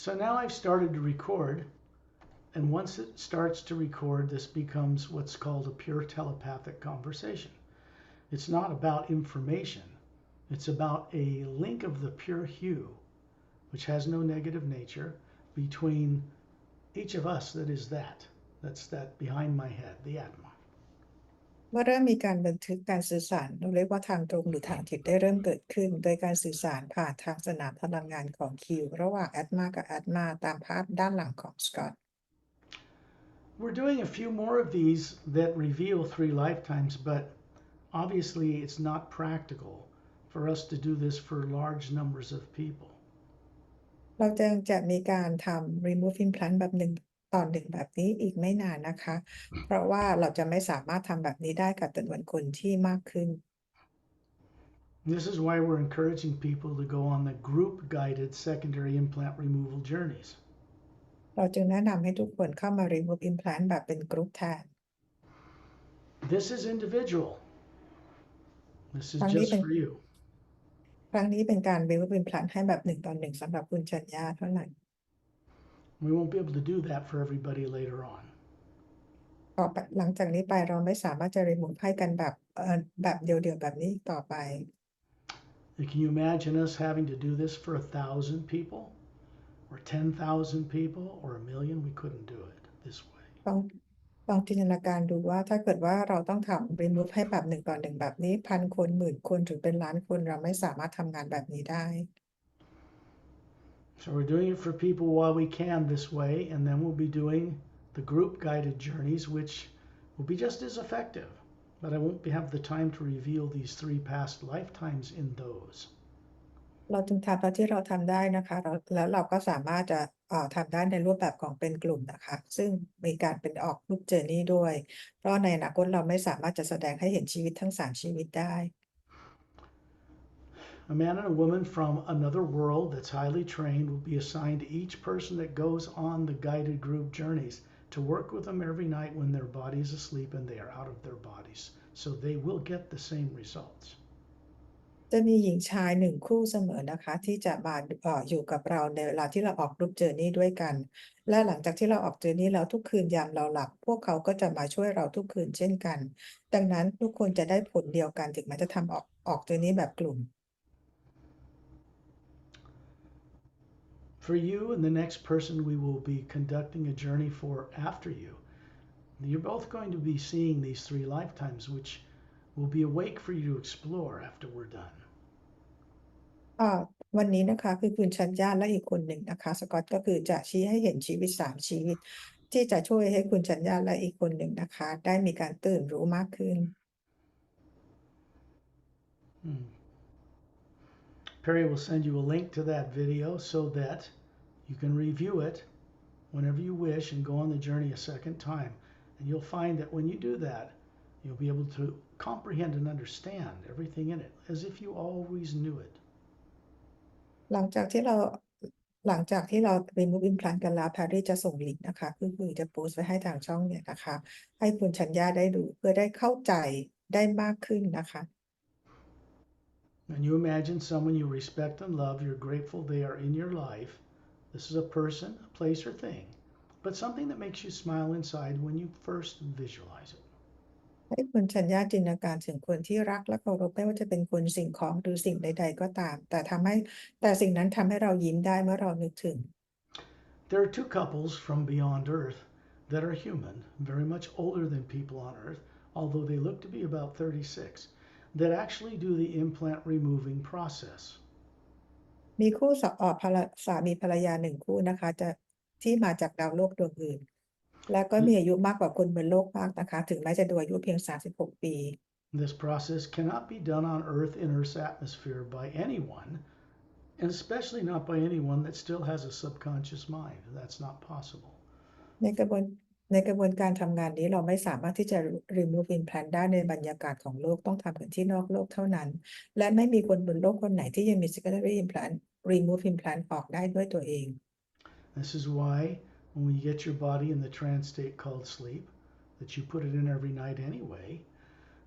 So now I've started to record, and once it starts to record, this becomes what's called a pure telepathic conversation. It's not about information, it's about a link of the pure hue, which has no negative nature, between each of us that is that. That's that behind my head, the Atma. เมื่อเริ่มมีการบันทึกการสื่อสารเราเรียกว่าทางตรงหรือทางทิพย์ได้เริ่มเกิดขึ้นโดยการสื่อสารผ่านทางสนามพลังงานของคิวระหว่างแอตมากับแอตมาตามภาพด้านหลังของสกอต We're doing a few more of these that reveal 3 lifetimes, but obviously it's not practical for us to do this for large numbers of people. เราจะมีการทำ remove implant แบบ1 ต่อ 1แบบนี้อีกไม่นานนะคะเพราะว่าเราจะไม่สามารถทำแบบนี้ได้กับจำนวนคนที่มากขึ้น This is why we're encouraging people to go on the group guided secondary implant removal journeys. เราจึงแนะนำให้ทุกคนเข้ามา remove implant แบบเป็นกรุ๊ปแทน This is individual. This is ครั้งนี้ just เป็น for you. ครั้งนี้เป็นการ remove implant ให้แบบ1 ต่อ 1สำหรับคุณชัญญาเท่านั้น We won't be able to do that for everybody later on. ต่อไปหลังจากนี้ไปเราไม่สามารถจะ remove ให้กันแบบเดียวๆแบบนี้ต่อไป Can you imagine us having to do this for 1,000 people or 10,000 people or 1,000,000? We couldn't do it this way. ลองจินตนาการดูว่าถ้าเกิดว่าเราต้องทำ remove ให้แบบ1 ต่อ 1แบบนี้1,000 คน10,000 คนหรือเป็นล้านคนเราไม่สามารถทำงานแบบนี้ได้ So we're doing it for people while we can this way, and then we'll be doing the group guided journeys, which will be just as effective. But I won't have the time to reveal these 3 past lifetimes in those. เราจึงทำเท่าที่เราทำได้นะคะแล้วเราก็สามารถจะทำได้ในรูปแบบของเป็นกลุ่มนะคะซึ่งมีการเป็นออกรูปเจอร์นี่ด้วยเพราะในอนาคตเราไม่สามารถจะแสดงให้เห็นชีวิตทั้ง3ชีวิตได้ A man and a woman from another world that's highly trained will be assigned to each person that goes on the guided group journeys to work with them every night when their body is asleep and they are out of their bodies. So they will get the same results. จะมีหญิงชาย1 คู่เสมอนะคะที่จะมาอยู่กับเราในเวลาที่เราออกกรุ๊ปเจอร์นี่ด้วยกันและหลังจากที่เราออกเจอร์นี่แล้วทุกคืนยามเราหลับพวกเขาก็จะมาช่วยเราทุกคืนเช่นกันดังนั้นทุกคนจะได้ผลเดียวกันถึงแม้จะทำออกเจอร์นี่แบบกลุ่ม For you and the next person we will be conducting a journey for after you, you're both going to be seeing these 3 lifetimes, which will be awake for you to explore after we're done. วันนี้นะคะคือคุณชัญญาและอีกคนหนึ่งนะคะสกอตก็คือจะชี้ให้เห็นชีวิต3 ชีวิตที่จะช่วยให้คุณชัญญาและอีกคนหนึ่งนะคะได้มีการตื่นรู้มากขึ้น Perry will send you a link to that video so that you can review it whenever you wish and go on the journey a second time. And you'll find that when you do that, you'll be able to comprehend and understand everything in it as if you always knew it. หลังจากที่เรา remove implant กันแล้วแพรรี่จะส่งลิงก์นะคะคือจะโพสต์ไว้ให้ทางช่องเนี่ยนะคะให้คุณชัญญาได้ดูเพื่อได้เข้าใจได้มากขึ้นนะคะ When you imagine someone you respect and love, you're grateful they are in your life. This is a person, a place, or thing, but something that makes you smile inside when you first visualize it. ให้คุณชัญญาจินตนาการถึงคนที่รักและเคารพไม่ว่าจะเป็นคนสิ่งของหรือสิ่งใดๆก็ตามแต่สิ่งนั้นทำให้เรายิ้มได้เมื่อเรานึกถึง There are 2 couples from beyond Earth that are human, very much older than people on Earth, although they look to be about 36, that actually do the implant removing process. มีคู่สามีภรรยา1 คู่นะคะที่มาจากดาวโลกดวงอื่นและก็มีอายุมากกว่าคนบนโลกมากนะคะถึงแม้จะดูอายุเพียง36 ปี This process cannot be done on Earth in Earth's atmosphere by anyone, and especially not by anyone that still has a subconscious mind. That's not possible. ในกระบวนการทำงานนี้เราไม่สามารถที่จะ remove implant ได้ในบรรยากาศของโลกต้องทำกันที่นอกโลกเท่านั้นและไม่มีคนบนโลกคนไหนที่ยังมี secondary implant remove implant ออกได้ด้วยตัวเอง This is why when we get your body in the trance state called sleep, that you put it in every night anyway,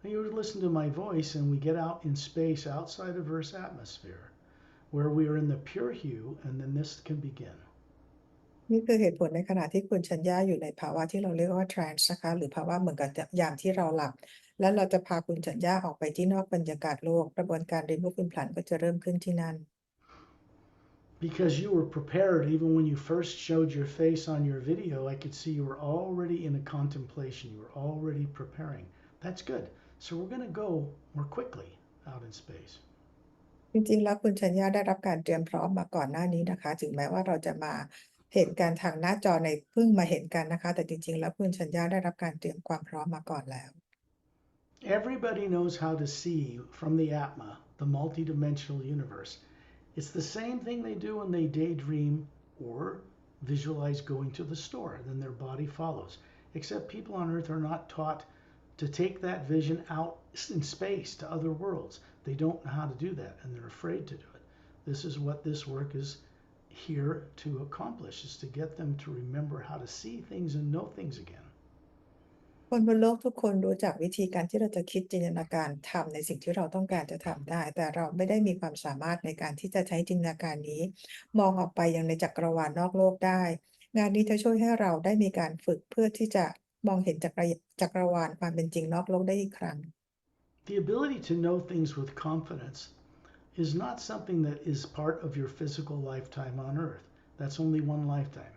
and you listen to my voice and we get out in space outside of Earth's atmosphere, where we are in the pure hue, and then this can begin. นี่คือเหตุผลในขณะที่คุณชัญญาอยู่ในภาวะที่เราเรียกว่า trance นะคะหรือภาวะเหมือนกับยามที่เราหลับแล้วเราจะพาคุณชัญญาออกไปที่นอกบรรยากาศโลกกระบวนการ remove implant ก็จะเริ่มขึ้นที่นั่น Because you were prepared even when you first showed your face on your video. I could see you were already in a contemplation. You were already preparing. That's good. So we're going to go more quickly out in space. จริงๆแล้วคุณชัญญาได้รับการเตรียมพร้อมมาก่อนหน้านี้นะคะถึงแม้ว่าเราจะมาเห็นกันทางหน้าจอในเพิ่งมาเห็นกันนะคะแต่จริงๆแล้วคุณชัญญาได้รับการเตรียมความพร้อมมาก่อนแล้ว Everybody knows how to see from the Atma, the multidimensional universe. It's the same thing they do when they daydream or visualize going to the store. Then their body follows. Except people on Earth are not taught to take that vision out in space to other worlds. They don't know how to do that and they're afraid to do it. This is what this work is here to accomplish, is to get them to remember how to see things and know things again. คนบนโลกทุกคนรู้จักวิธีการที่เราจะคิดจินตนาการทำในสิ่งที่เราต้องการจะทำได้แต่เราไม่ได้มีความสามารถในการที่จะใช้จินตนาการนี้มองออกไปยังในจักรวาลนอกโลกได้งานนี้จะช่วยให้เราได้มีการฝึกเพื่อที่จะมองเห็นจักรวาลความเป็นจริงนอกโลกได้อีกครั้ง The ability to know things with confidence is not something that is part of your physical lifetime on Earth. That's only one lifetime.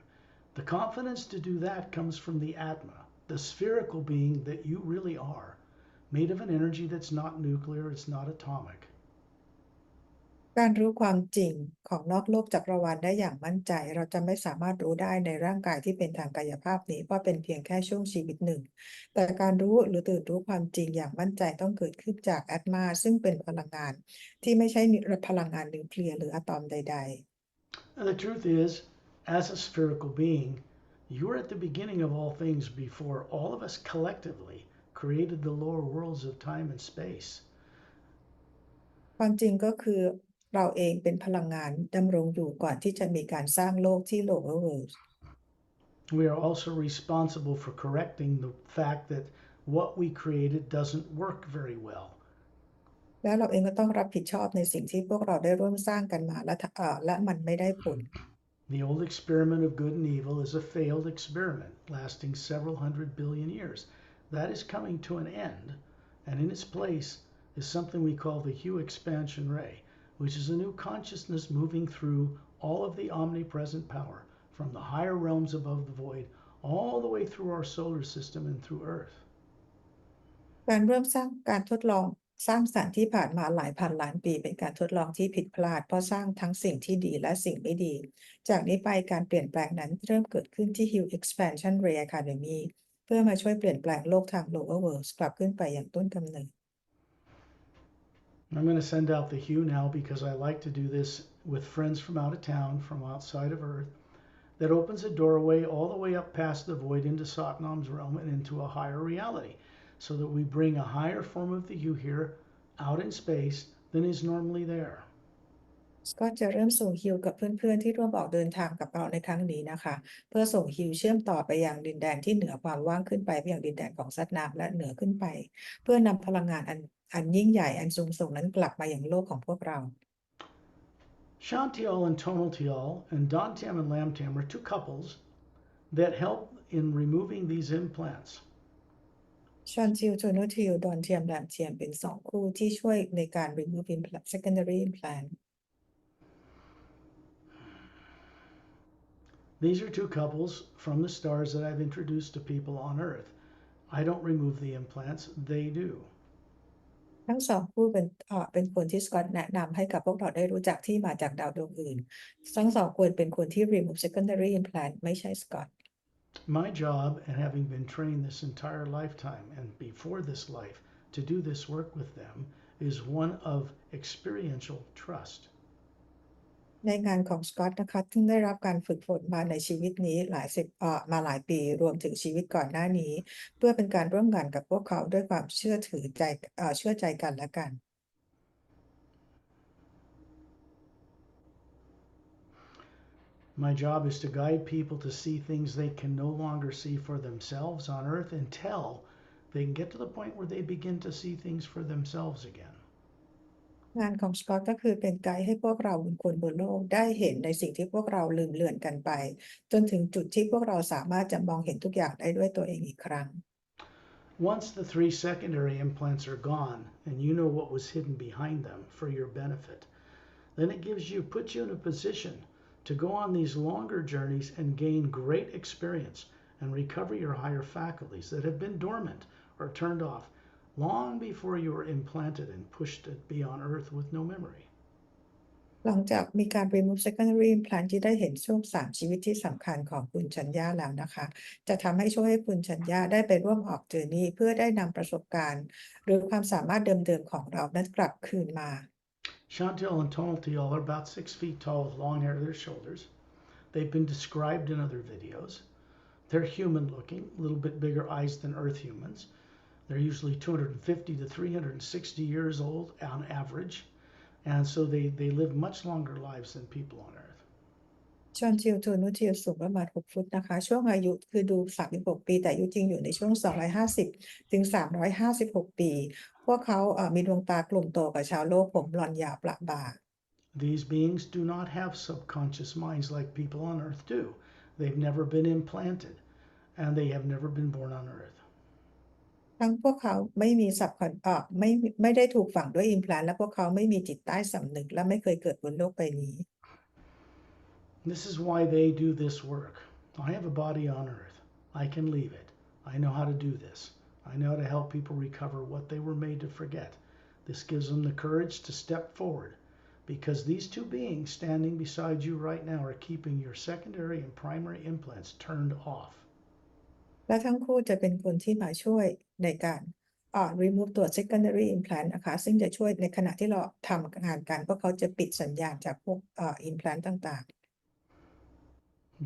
The confidence to do that comes from the Atma, the spherical being that you really are, made of an energy that's not nuclear, it's not atomic. การรู้ความจริงของนอกโลกจักรวาลได้อย่างมั่นใจเราจะไม่สามารถรู้ได้ในร่างกายที่เป็นทางกายภาพนี้ว่าเป็นเพียงแค่ช่วงชีวิตหนึ่งแต่การรู้หรือตื่นรู้ความจริงอย่างมั่นใจต้องเกิดขึ้นจากแอตมาซึ่งเป็นพลังงานที่ไม่ใช่พลังงานนิวเคลียร์หรืออะตอมใด And the truth is, as a spherical being, you're at the beginning of all things before all of us collectively created the lower worlds of time and space. ๆความจริงก็คือเราเองเป็นพลังงานดำรงอยู่ก่อนที่จะมีการสร้างโลกที่ lower world We are also responsible for correcting the fact that what we created doesn't work very well. แล้วเราเองก็ต้องรับผิดชอบในสิ่งที่พวกเราได้ร่วมสร้างกันมาและมันไม่ได้ผล The old experiment of good and evil is a failed experiment lasting several hundred billion years. That is coming to an end, and in its place is something we call the Hue expansion ray, which is a new consciousness moving through all of the omnipresent power, from the higher realms above the void, all the way through our solar system and through Earth. การเริ่มสร้างการทดลองสร้างสรรค์ที่ผ่านมาหลายพันล้านปีเป็นการทดลองที่ผิดพลาดเพราะสร้างทั้งสิ่งที่ดีและสิ่งไม่ดี จากนี้ไปการเปลี่ยนแปลงนั้นเริ่มเกิดขึ้นที่ Hue Expansion Ray Academy เพื่อมาช่วยเปลี่ยนแปลงโลกทาง Lower Worlds กลับขึ้นไปอย่างต้นกำเนิด I'm going to send out the Hue now because I like to do this with friends from out of town, from outside of Earth. That opens a doorway all the way up past the void into Satnam's realm and into a higher reality, so that we bring a higher form of the you here out in space than is normally there. ก็จะเริ่มส่งฮิวกับเพื่อนๆที่ร่วมออกเดินทางกับเราในครั้งนี้นะคะเพื่อส่งฮิวเชื่อมต่อไปยังดินแดนที่เหนือความว่างขึ้นไปยังดินแดนของสัตว์น้ำและเหนือขึ้นไปเพื่อนำพลังงานอันยิ่งใหญ่อันสูงส่งนั้นกลับมาอย่างโลกของพวกเรา Shantial and Tonaltial and Dantam and Lamtam are two couples that help in removing these implants. ชอนทิลโทโนทิลดอนเทียมแลมเทียมเป็นสองคู่ที่ช่วยในการ remove implant secondary implant These are two couples from the stars that I've introduced to people on Earth. I don't remove the implants, they do. ทั้งสองคู่เป็นคนที่สกอตแนะนำให้กับพวกเราได้รู้จักที่มาจากดาวดวงอื่นทั้งสองคนเป็นคนที่ remove secondary implant ไม่ใช่สกอต My job, and having been trained this entire lifetime and before this life to do this work with them, is one of experiential trust. ในงานของสกอตนะคะซึ่งได้รับการฝึกฝนมาในชีวิตนี้มาหลายปีรวมถึงชีวิตก่อนหน้านี้เพื่อเป็นการร่วมงานกับพวกเขาด้วยความเชื่อใจกันและกัน My job is to guide people to see things they can no longer see for themselves on Earth until they can get to the point where they begin to see things for themselves again. งานของสกอตก็คือเป็นไกด์ให้พวกเราคนบนโลกได้เห็นในสิ่งที่พวกเราลืมเลือนกันไปจนถึงจุดที่พวกเราสามารถจะมองเห็นทุกอย่างได้ด้วยตัวเองอีกครั้ง Once the 3 secondary implants are gone and you know what was hidden behind them for your benefit, then it puts you in a position to go on these longer journeys and gain great experience and recover your higher faculties that have been dormant or turned off long before you were implanted and pushed to be on earth with no memory. หลังจากมีการ remove secondary implant ที่ได้เห็นช่วง3ชีวิตที่สำคัญของคุณชัญญาแล้วนะคะจะทำให้ช่วยให้คุณชัญญาได้ไปร่วมออก journey เพื่อได้นำประสบการณ์หรือความสามารถเดิมๆของเรานั้นกลับคืนมา Chantal and Tonaltial are about 6 feet tall with long hair to their shoulders. They've been described in other videos. They're human looking, a little bit bigger eyes than Earth humans. They're usually 250 to 360 years old on average. And so they live much longer lives than people on Earth. ชอนจิลทูนุจิลสูงประมาณ6ฟุตนะคะช่วงอายุคือดู36ปีแต่อายุจริงอยู่ในช่วง250ถึง356ปีพวกเขามีดวงตากลมโตกว่าชาวโลกผมบลอนด์ยาวประบ่า These beings do not have subconscious minds like people on Earth do. They've never been implanted, and they have never been born on Earth. ทั้งพวกเขาไม่มีไม่ได้ถูกฝังด้วยอิมพลานและพวกเขาไม่มีจิตใต้สำนึกและไม่เคยเกิดบนโลกใบนี้ This is why they do this work. I have a body on Earth. I can leave it. I know how to do this. I know how to help people recover what they were made to forget. This gives them the courage to step forward because these two beings standing beside you right now are keeping your secondary and primary implants turned off. และทั้งคู่จะเป็นคนที่มาช่วยในการremove ตัว secondary implant นะคะซึ่งจะช่วยในขณะที่เราทำงานกันพวกเขาจะปิดสัญญาณจากพวกimplant ต่างๆ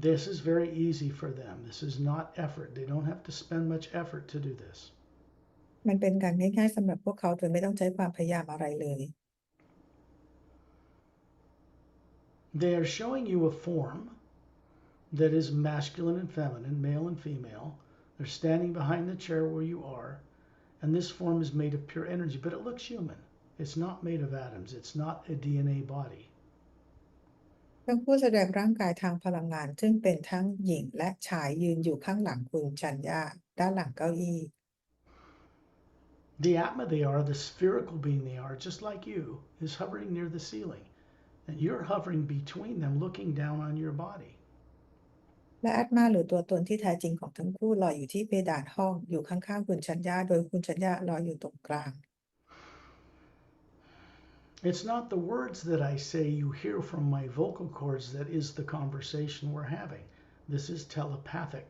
This is very easy for them. This is not effort. They don't have to spend much effort to do this. มันเป็นการง่ายๆสำหรับพวกเขาโดยไม่ต้องใช้ความพยายามอะไรเลย They are showing you a form that is masculine and feminine, male and female. They're standing behind the chair where you are, and this form is made of pure energy, but it looks human. It's not made of atoms. It's not a DNA body. ทั้งผู้แสดงร่างกายทางพลังงานซึ่งเป็นทั้งหญิงและชายยืนอยู่ข้างหลังคุณชัญญาด้านหลังเก้าอี้ The Atma they are, the spherical being they are, just like you, is hovering near the ceiling. And you're hovering between them, looking down on your body. และอาตมาหรือตัวตนที่แท้จริงของทั้งคู่ลอยอยู่ที่เพดานห้องอยู่ข้างๆคุณชัญญาโดยคุณชัญญาลอยอยู่ตรงกลาง It's not the words that I say you hear from my vocal cords that is the conversation we're having. This is telepathic.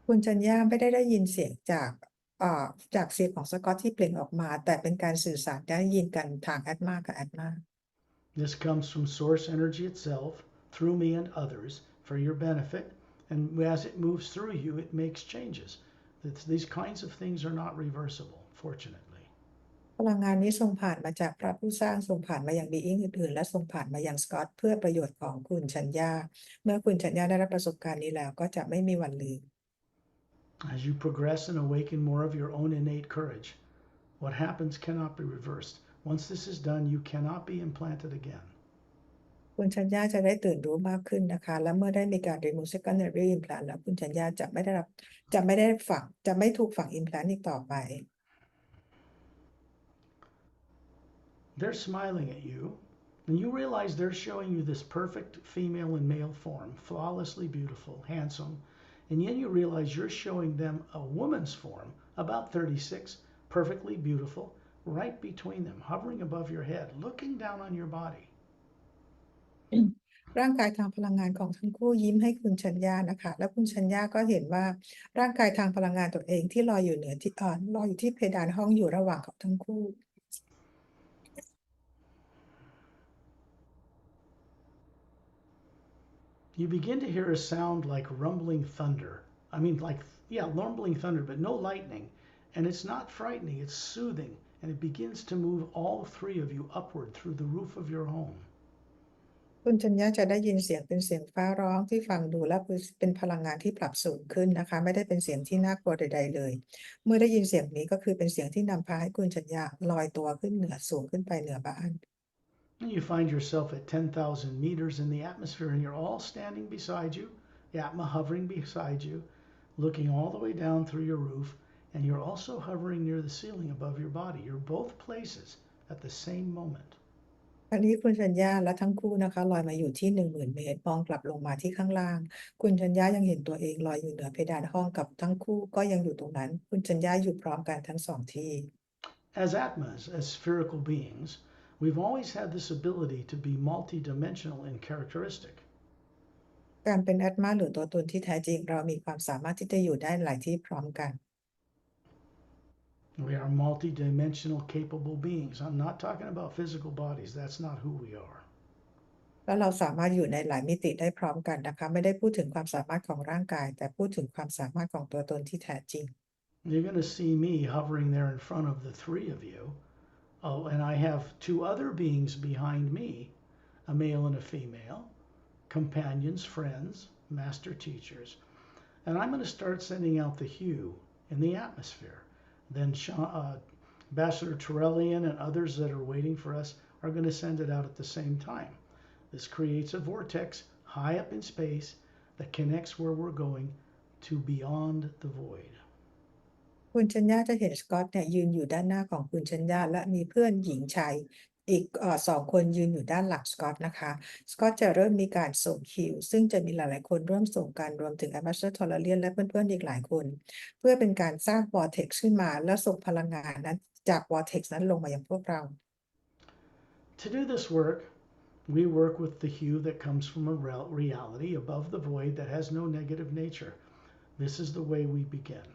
คุณชัญญาไม่ได้ยินเสียงจากเสียงของสกอตที่เปล่งออกมาแต่เป็นการสื่อสารได้ยินกันทางอาตมากับอาตมา This comes from source energy itself, through me and others, for your benefit. And as it moves through you, it makes changes. These kinds of things are not reversible, fortunately. พลังงานนี้ส่งผ่านมาจากพระผู้สร้างส่งผ่านมายังบีอิงอื่นๆและส่งผ่านมายังสกอตเพื่อประโยชน์ของคุณชัญญาเมื่อคุณชัญญาได้รับประสบการณ์นี้แล้วก็จะไม่มีวันลืม As you progress and awaken more of your own innate courage, what happens cannot be reversed. Once this is done, you cannot be implanted again. คุณชัญญาจะได้ตื่นรู้มากขึ้นนะคะและเมื่อได้มีการ remove secondary implant แล้วคุณชัญญาจะไม่ถูกฝัง implant อีกต่อไป They're smiling at you, and you realize they're showing you this perfect female and male form, flawlessly beautiful, handsome, and then you realize you're showing them a woman's form, about 36, perfectly beautiful, right between them, hovering above your head, looking down on your body. ร่างกายทางพลังงานของทั้งคู่ยิ้มให้คุณชัญญานะคะแล้วคุณชัญญาก็เห็นว่าร่างกายทางพลังงานตัวเองที่ลอยอยู่ที่เพดานห้องอยู่ระหว่างของทั้งคู่ You begin to hear a sound like rumbling thunder. Rumbling thunder, but no lightning. And it's not frightening, it's soothing. And it begins to move all three of you upward through the roof of your home. คุณชัญญาจะได้ยินเสียงเป็นเสียงฟ้าร้องที่ฟังดูแล้วคือเป็นพลังงานที่ปรับสูงขึ้นนะคะไม่ได้เป็นเสียงที่น่ากลัวใดๆเลยเมื่อได้ยินเสียงนี้ก็คือเป็นเสียงที่นำพาให้คุณชัญญาลอยตัวขึ้นเหนือสูงขึ้นไปเหนือบ้าน And you find yourself at 10,000 meters in the atmosphere, and you're all standing beside you, Atma hovering beside you, looking all the way down through your roof, and you're also hovering near the ceiling above your body. You're both places at the same moment. อันนี้คุณชัญญาและทั้งคู่นะคะลอยมาอยู่ที่10,000 เมตรมองกลับลงมาที่ข้างล่างคุณชัญญายังเห็นตัวเองลอยอยู่เหนือเพดานห้องกับทั้งคู่ก็ยังอยู่ตรงนั้นคุณชัญญาอยู่พร้อมกันทั้งสองที่ As Atmas, as spherical beings, we've always had this ability to be multidimensional in characteristic. การเป็นแอตมาหรือตัวตนที่แท้จริงเรามีความสามารถที่จะอยู่ได้หลายที่พร้อมกัน We are multidimensional capable beings. I'm not talking about physical bodies. That's not who we are. แล้วเราสามารถอยู่ในหลายมิติได้พร้อมกันนะคะไม่ได้พูดถึงความสามารถของร่างกายแต่พูดถึงความสามารถของตัวตนที่แท้จริง You're going to see me hovering there in front of the three of you. Oh, and I have two other beings behind me, a male and a female, companions, friends, master teachers. And I'm going to start sending out the hue in the atmosphere. Then Ambassador Terrellian and others that are waiting for us are going to send it out at the same time. This creates a vortex high up in space that connects where we're going to beyond the void. คุณชัญญาจะเห็นสกอตเนี่ยยืนอยู่ด้านหน้าของคุณชัญญาและมีเพื่อนหญิงชายอีก2 คนยืนอยู่ด้านหลังสกอตนะคะสกอตจะเริ่มมีการส่งคิวซึ่งจะมีหลายๆคนร่วมส่งกันรวมถึง Ambassador Tolarian และเพื่อนๆอีกหลายคนเพื่อเป็นการสร้าง vortex ขึ้นมาและส่งพลังงานนั้นจาก vortex นั้นลงมายังพวกเรา To do this work, we work with the hue that comes from a reality above the void that has no negative nature. This is the way we begin.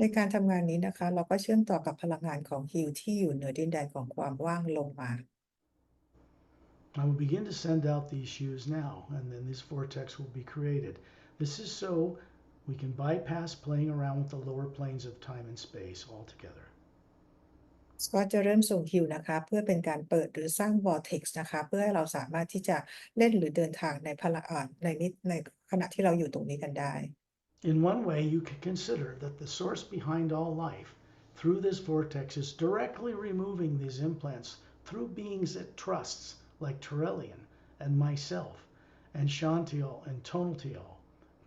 ในการทำงานนี้นะคะเราก็เชื่อมต่อกับพลังงานของฮิวที่อยู่เหนือดินแดนของความว่างลงมา I will begin to send out these hues now, and then this vortex will be created. This is so we can bypass playing around with the lower planes of time and space altogether. สกอตจะเริ่มส่งฮิวนะคะเพื่อเป็นการเปิดหรือสร้าง vortex นะคะเพื่อให้เราสามารถที่จะเล่นหรือเดินทางในพลังในขณะที่เราอยู่ตรงนี้กันได้ In one way, you can consider that the source behind all life through this vortex is directly removing these implants through beings it trusts, like Terrellian and myself, and Shantiel and Tonaltiel.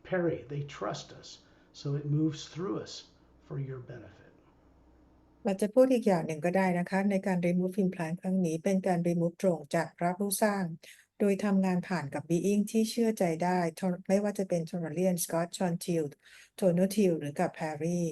Perry, they trust us, so it moves through us for your benefit. เราจะพูดอีกอย่างหนึ่งก็ได้นะคะในการ remove implant ครั้งนี้เป็นการ remove ตรงจากพระผู้สร้างโดยทำงานผ่านกับ being ที่เชื่อใจได้ไม่ว่าจะเป็น Tonarian Scott Chantil Tonotil หรือกับ Perry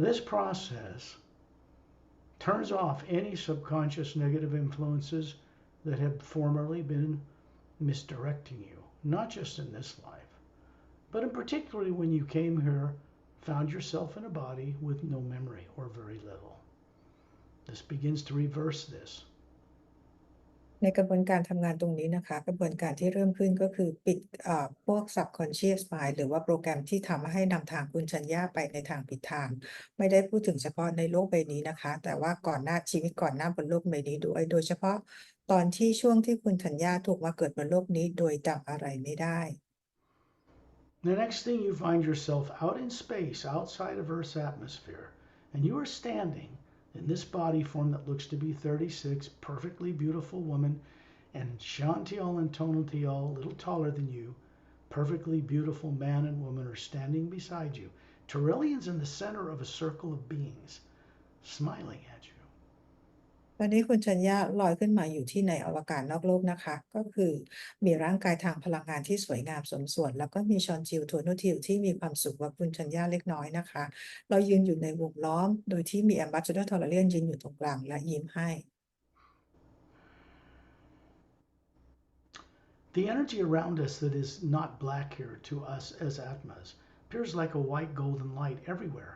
This process turns off any subconscious negative influences that have formerly been misdirecting you, not just in this life, but in particularly when you came here, found yourself in a body with no memory or very little. This begins to reverse this. ในกระบวนการทำงานตรงนี้นะคะกระบวนการที่เริ่มขึ้นก็คือปิดพวก subconscious mind หรือว่าโปรแกรมที่ทำให้นำทางคุณชัญญาไปในทางผิดทางไม่ได้พูดถึงเฉพาะในโลกใบนี้นะคะแต่ว่าก่อนหน้าชีวิตก่อนหน้าบนโลกใบนี้ด้วยโดยเฉพาะตอนที่ช่วงที่คุณชัญญาถูกมาเกิดบนโลกนี้โดยจำอะไรไม่ได้ The next thing you find yourself out in space outside of Earth's atmosphere, and you are standing in this body form that looks to be 36, perfectly beautiful woman, and Shantial and Tonatial, a little taller than you, perfectly beautiful man and woman are standing beside you. Trillions in the center of a circle of beings, smiling at you. ตอนนี้คุณชัญญาลอยขึ้นมาอยู่ที่ในอวกาศนอกโลกนะคะก็คือมีร่างกายทางพลังงานที่สวยงามสมส่วนแล้วก็มีชอนจิลโทนูทิลที่มีความสุขกว่าคุณชัญญาเล็กน้อยนะคะเรายืนอยู่ในวงล้อมโดยที่มีแอมบาสเดอร์ทอร์เรียนยืนอยู่ตรงกลางและยิ้มให้ The energy around us that is not black here to us as Atmas appears like a white golden light everywhere.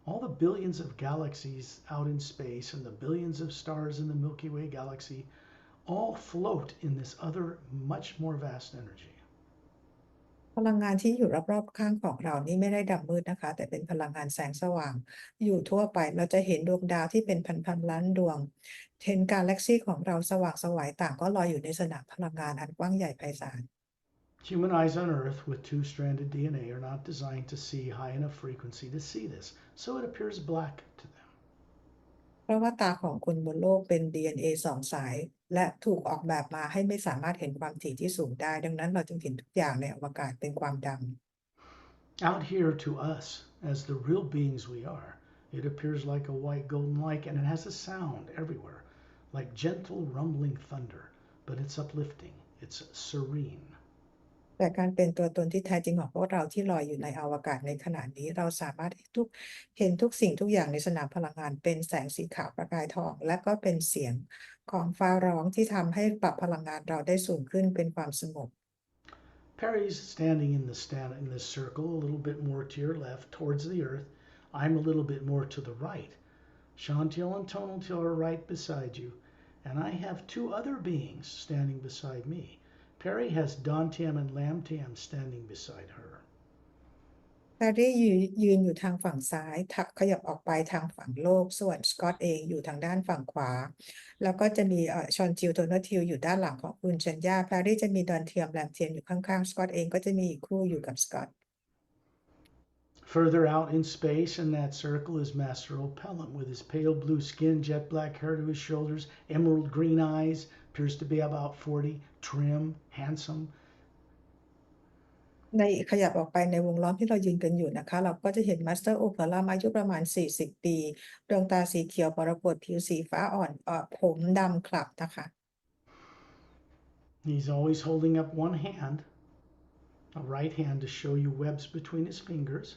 All the billions of galaxies out in space and the billions of stars in the Milky Way galaxy all float in this other, much more vast energy. พลังงานที่อยู่รอบๆข้างของเรานี่ไม่ได้ดำมืดนะคะแต่เป็นพลังงานแสงสว่างอยู่ทั่วไปเราจะเห็นดวงดาวที่เป็นพันๆล้านดวงเห็นกาแล็กซีของเราสว่างไสวต่างก็ลอยอยู่ในสนามพลังงานอันกว้างใหญ่ไพศาล Human eyes on Earth with two-stranded DNA are not designed to see high enough frequency to see this, so it appears black to them. เพราะว่าตาของคนบนโลกเป็น DNA 2 สายและถูกออกแบบมาให้ไม่สามารถเห็นความถี่ที่สูงได้ดังนั้นเราจึงเห็นทุกอย่างในอวกาศเป็นความดำ Out here to us, as the real beings we are, it appears like a white golden light and it has a sound everywhere, like gentle rumbling thunder, but it's uplifting, it's serene. แต่การเป็นตัวตนที่แท้จริงของพวกเราที่ลอยอยู่ในอวกาศในขณะนี้เราสามารถเห็นทุกสิ่งทุกอย่างในสนามพลังงานเป็นแสงสีขาวประกายทองและก็เป็นเสียงของฟ้าร้องที่ทำให้ปรับพลังงานเราได้สูงขึ้นเป็นความสงบ Perry's standing in this circle a little bit more to your left towards the earth. I'm a little bit more to the right. Chantil and Tonaltil are right beside you, and I have two other beings standing beside me. Perry has Dantiam and Lamtiam standing beside her. แฮร์รี่ยืนอยู่ทางฝั่งซ้ายขยับออกไปทางฝั่งโลกส่วนสกอตเองอยู่ทางด้านฝั่งขวาแล้วก็จะมีชอนจิลโทนทิลอยู่ด้านหลังของคุณชัญญาแฮร์รี่จะมีดอนเทียมแลมเทียมอยู่ข้างๆสกอตเองก็จะมีอีกคู่อยู่กับสกอต Further out in space in that circle is Master Opelum with his pale blue skin, jet black hair to his shoulders, emerald green eyes, appears to be about 40, trim, handsome. ในขยับออกไปในวงล้อมที่เรายืนกันอยู่นะคะเราก็จะเห็นมาสเตอร์โอเพลาอายุประมาณ40ปีดวงตาสีเขียวมรกตผิวสีฟ้าอ่อนผมดำคลับนะคะ He's always holding up one hand, a right hand to show you webs between his fingers.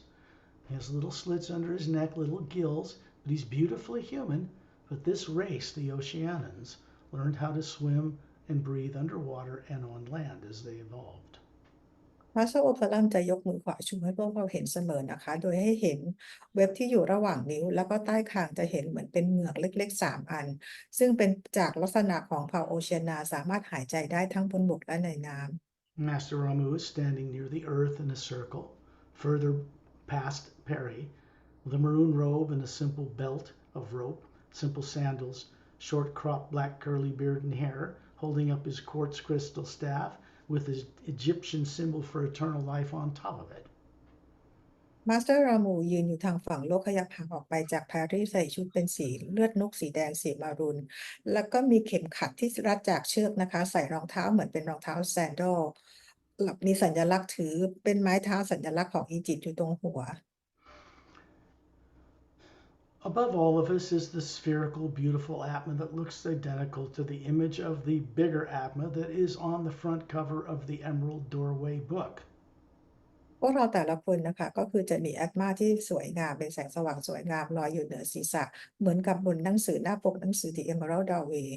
He has little slits under his neck, little gills, but he's beautifully human. But this race, the Oceanians, learned how to swim and breathe underwater and on land as they evolved. มาสเตอร์โอเพลัมจะยกมือขวาชูให้พวกเราเห็นเสมอนะคะโดยให้เห็นเว็บที่อยู่ระหว่างนิ้วแล้วก็ใต้คางจะเห็นเหมือนเป็นเหงือกเล็กๆ3อันซึ่งเป็นจากลักษณะของเผ่าโอเชียนาสามารถหายใจได้ทั้งบนบกและในน้ำ Master Ramu is standing near the earth in a circle, further past Perry, with a maroon robe and a simple belt of rope, simple sandals, short cropped black curly beard and hair, holding up his quartz crystal staff with his Egyptian symbol for eternal life on top of it. มาสเตอร์รามูยืนอยู่ทางฝั่งโลกขยับห่างออกไปจากแพรรี่ใส่ชุดเป็นสีเลือดนกสีแดงสีมารูนแล้วก็มีเข็มขัดที่รัดจากเชือกนะคะใส่รองเท้าเหมือนเป็นรองเท้าแซนดอลมีสัญลักษณ์ถือเป็นไม้เท้าสัญลักษณ์ของอียิปต์อยู่ตรงหัว Above all of us is the spherical, beautiful Atma that looks identical to the image of the bigger Atma that is on the front cover of the Emerald Doorway book. วกเราแต่ละคนนะคะก็คือจะมีแอตมาที่สวยงามเป็นแสงสว่างสวยงามลอยอยู่เหนือศีรษะเหมือนกับบนหนังสือหน้าปกหนังสือ The Emerald Doorway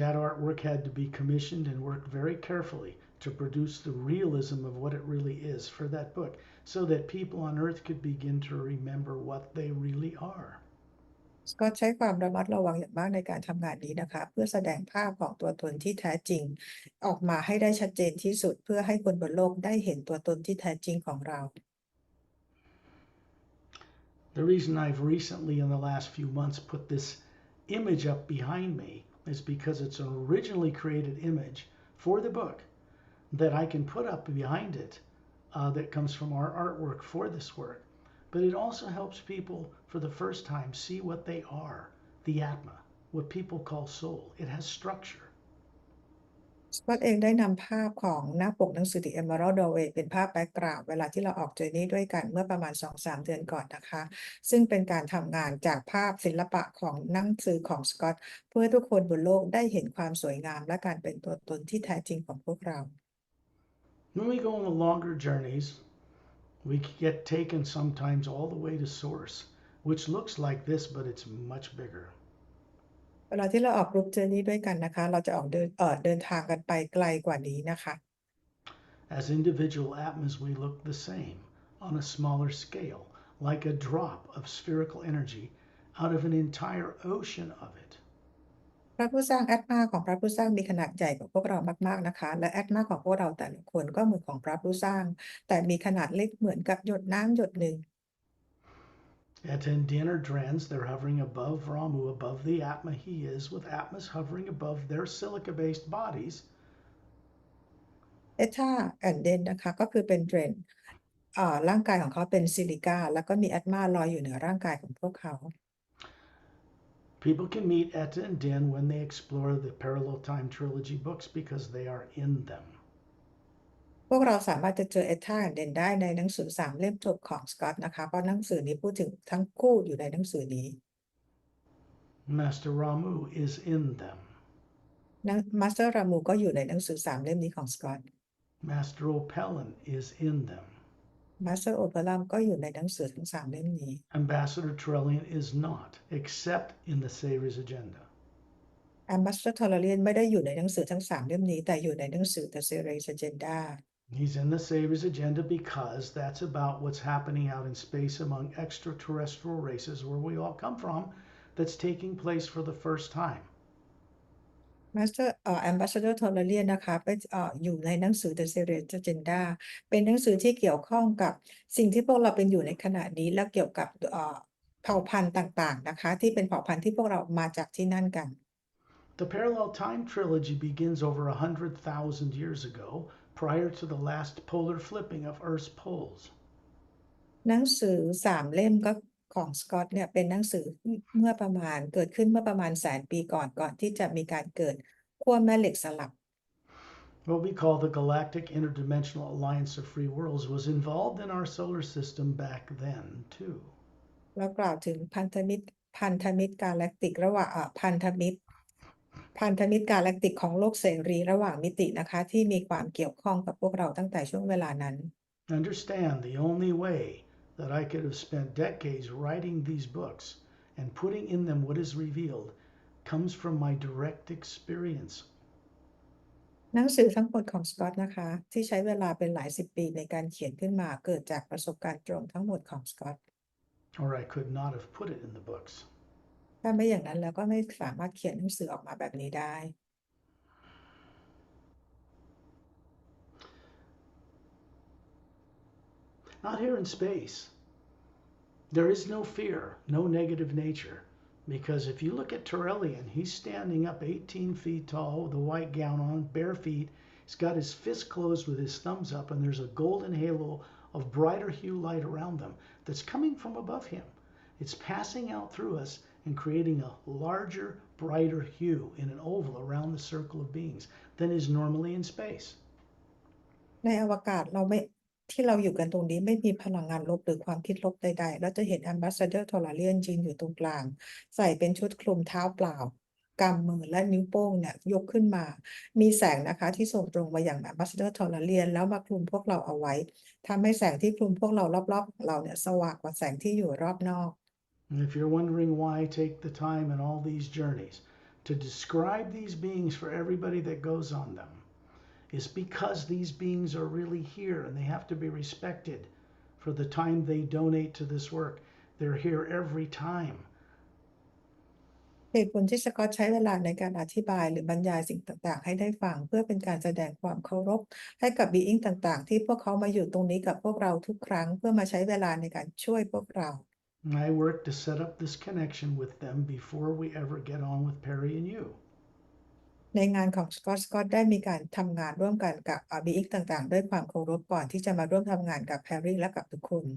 That artwork had to be commissioned and worked very carefully to produce the realism of what it really is for that book so that people on earth could begin to remember what they really are. สกอตใช้ความระมัดระวังอย่างมากในการทำงานนี้นะคะเพื่อแสดงภาพของตัวตนที่แท้จริงออกมาให้ได้ชัดเจนที่สุดเพื่อให้คนบนโลกได้เห็นตัวตนที่แท้จริงของเรา The reason I've recently, in the last few months, put this image up behind me is because it's an originally created image for the book that I can put up behind it that comes from our artwork for this work. But it also helps people for the first time see what they are, the Atma, what people call soul. It has structure. สกอตเองได้นำภาพของหน้าปกหนังสือ The Emerald Doorway เป็นภาพแบ็กกราวด์เวลาที่เราออกเจอร์นี่ด้วยกันเมื่อประมาณ 2-3 เดือนก่อนนะคะซึ่งเป็นการทำงานจากภาพศิลปะของหนังสือของสกอตเพื่อให้ทุกคนบนโลกได้เห็นความสวยงามและการเป็นตัวตนที่แท้จริงของพวกเรา When we go on the longer journeys, we get taken sometimes all the way to source, which looks like this, but it's much bigger. เวลาที่เราออกกรุ๊ปเจอร์นี่ด้วยกันนะคะเราจะออกเดินทางกันไปไกลกว่านี้นะคะ As individual Atmas, we look the same on a smaller scale, like a drop of spherical energy out of an entire ocean of it. พระผู้สร้างแอตมาของพระผู้สร้างมีขนาดใหญ่กว่าพวกเรามากๆนะคะและแอตมาของพวกเราแต่ละคนก็เหมือนของพระผู้สร้างแต่มีขนาดเล็กเหมือนกับหยดน้ำหยดหนึ่ง At and or grans, they're hovering above Ramu, above the Atma he is, with Atmas hovering above their silica-based bodies. เอธาแอนเดนนะคะก็คือเป็นเทรนร่างกายของเขาเป็นซิลิกาแล้วก็มีแอตมาลอยอยู่เหนือร่างกายของพวกเขา People can meet Etta and Din when they explore the parallel time trilogy books because they are in them. พวกเราสามารถจะเจอเอธาแอนเดนได้ในหนังสือ3 เล่มจบของสกอตนะคะเพราะหนังสือนี้พูดถึงทั้งคู่อยู่ในหนังสือนี้ Master Ramu is in them. มาสเตอร์รามูก็อยู่ในหนังสือ3 เล่มนี้ของสกอต Master Opelin is in them. มาสเตอร์โอเปรัมก็อยู่ในหนังสือทั้ง3 เล่มนี้ Ambassador Trellian is not, except in the Savior's agenda. แอมบาสเตอร์ทอร์เรียนไม่ได้อยู่ในหนังสือทั้ง3 เล่มนี้แต่อยู่ในหนังสือ The Series Agenda He's in the Savior's agenda because that's about what's happening out in space among extraterrestrial races where we all come from, that's taking place for the first time. มาสเตอร์แอมบาสเดอร์ทอร์เรียนนะคะไปอยู่ในหนังสือ The Series Agenda เป็นหนังสือที่เกี่ยวข้องกับสิ่งที่พวกเราเป็นอยู่ในขณะนี้และเกี่ยวกับเผ่าพันธุ์ต่างๆนะคะที่เป็นเผ่าพันธุ์ที่พวกเรามาจากที่นั่นกัน The parallel time trilogy begins over 100,000 years ago, prior to the last polar flipping of Earth's poles. หนังสือ3 เล่มก็ของสกอตเนี่ยเป็นหนังสือเมื่อประมาณเกิดขึ้นเมื่อประมาณ100,000 ปีก่อนที่จะมีการเกิดขั้วแม่เหล็กสลับ What we call the Galactic Interdimensional Alliance of Free Worlds was involved in our solar system back then, too. เรากล่าวถึงพันธมิตรกาแล็กติกระหว่างพันธมิตรกาแล็กติกของโลกเสรีระหว่างมิตินะคะที่มีความเกี่ยวข้องกับพวกเราตั้งแต่ช่วงเวลานั้น Understand the only way that I could have spent decades writing these books and putting in them what is revealed comes from my direct experience. หนังสือทั้งหมดของสกอตนะคะที่ใช้เวลาเป็นหลาย10 ปีในการเขียนขึ้นมาเกิดจากประสบการณ์ตรงทั้งหมดของสกอต Or I could not have put it in the books. ถ้าไม่อย่างนั้นแล้วก็ไม่สามารถเขียนหนังสือออกมาแบบนี้ได้ Not here in space. There is no fear, no negative nature. Because if you look at Turellian, he's standing up 18 feet tall with a white gown on, bare feet. He's got his fist closed with his thumbs up, and there's a golden halo of brighter hue light around them that's coming from above him. It's passing out through us and creating a larger, brighter hue in an oval around the circle of beings than is normally in space. ในอวกาศที่เราอยู่กันตรงนี้ไม่มีพลังงานลบหรือความคิดลบใดๆเราจะเห็น Ambassador Tolarian ยืนอยู่ตรงกลางใส่เป็นชุดคลุมเท้าเปล่า กำมือและนิ้วโป้งเนี่ยยกขึ้นมา มีแสงนะคะที่ส่งตรงมาอย่าง Ambassador Tolarian แล้วมาคลุมพวกเราเอาไว้ทำให้แสงที่คลุมพวกเรารอบๆของเราเนี่ยสว่างกว่าแสงที่อยู่รอบนอก And if you're wondering why I take the time in all these journeys to describe these beings for everybody that goes on them, it's because these beings are really here and they have to be respected for the time they donate to this work. They're here every time. เหตุผลที่สกอตใช้เวลาในการอธิบายหรือบรรยายสิ่งต่างๆให้ได้ฟังเพื่อเป็นการแสดงความเคารพให้กับบีอิงต่างๆที่พวกเขามาอยู่ตรงนี้กับพวกเราทุกครั้งเพื่อมาใช้เวลาในการช่วยพวกเรา I work to set up this connection with them before we ever get on with Perry and you. ในงานของสกอตได้มีการทำงานร่วมกันกับบีอิงต่างๆด้วยความเคารพก่อนที่จะมาร่วมทำงานกับแพรรี่และกับทุกคน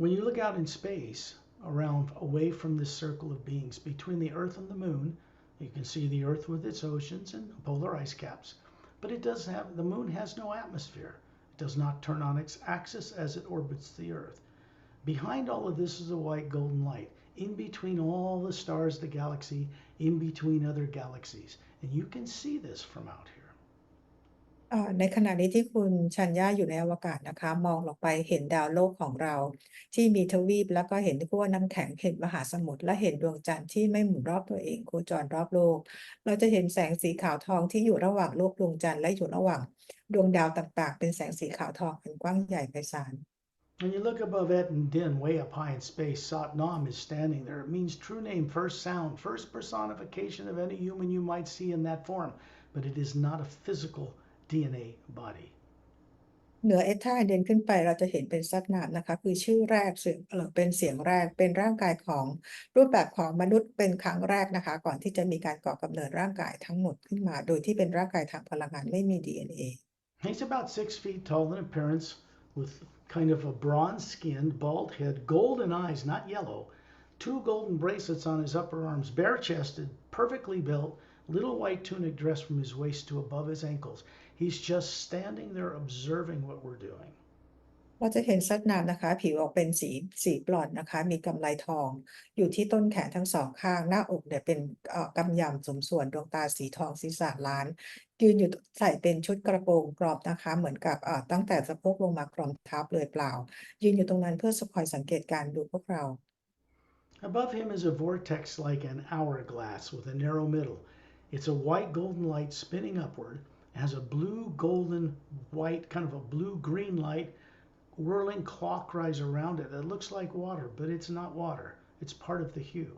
When you look out in space, around away from this circle of beings between the Earth and the Moon, you can see the Earth with its oceans and polar ice caps, but the Moon has no atmosphere. It does not turn on its axis as it orbits the Earth. Behind all of this is a white golden light, in between all the stars, the galaxy, in between other galaxies, and you can see this from out here. ในขณะนี้ที่คุณชัญญาอยู่ในอวกาศนะคะมองลงไปเห็นดาวโลกของเราที่มีทวีปแล้วก็เห็นขั้วน้ำแข็งเห็นมหาสมุทรและเห็นดวงจันทร์ที่ไม่หมุนรอบตัวเองโคจรรอบโลกเราจะเห็นแสงสีขาวทองที่อยู่ระหว่างโลกดวงจันทร์และอยู่ระหว่างดวงดาวต่างๆเป็นแสงสีขาวทองอันกว้างใหญ่ไพศาล When you look above Etna Din, way up high in space, Sat Nam is standing there. It means true name, first sound, first personification of any human you might see in that form, but it is not a physical DNA body. เหนือเอท่าเดินขึ้นไปเราจะเห็นเป็นซัดนามนะคะคือชื่อแรกเป็นเสียงแรกเป็นร่างกายของรูปแบบของมนุษย์เป็นครั้งแรกนะคะก่อนที่จะมีการก่อกำเนิดร่างกายทั้งหมดขึ้นมาโดยที่เป็นร่างกายทางพลังงานไม่มี DNA. He's about 6 feet tall in appearance with kind of a bronze skinned, bald head, golden eyes, not yellow, 2 golden bracelets on his upper arms, bare chested, perfectly built, little white tunic dress from his waist to above his ankles. He's just standing there observing what we're doing. เราจะเห็นซัดนามนะคะผิวออกเป็นสีบลอนด์นะคะมีกำไลทองอยู่ที่ต้นแขนทั้งสองข้างหน้าอกเนี่ยเป็นกำยำสมส่วนดวงตาสีทองศีรษะล้านยืนอยู่ใส่เป็นชุดกระโปรงกรอบนะคะเหมือนกับตั้งแต่สะโพกลงมากรอมเท้าเปลือยเปล่ายืนอยู่ตรงนั้นเพื่อคอยสังเกตการดูพวกเรา Above him is a vortex like an hourglass with a narrow middle. It's a white golden light spinning upward. It has a blue golden white, kind of a blue green light whirling clockwise around it. It looks like water, but it's not water. It's part of the hue.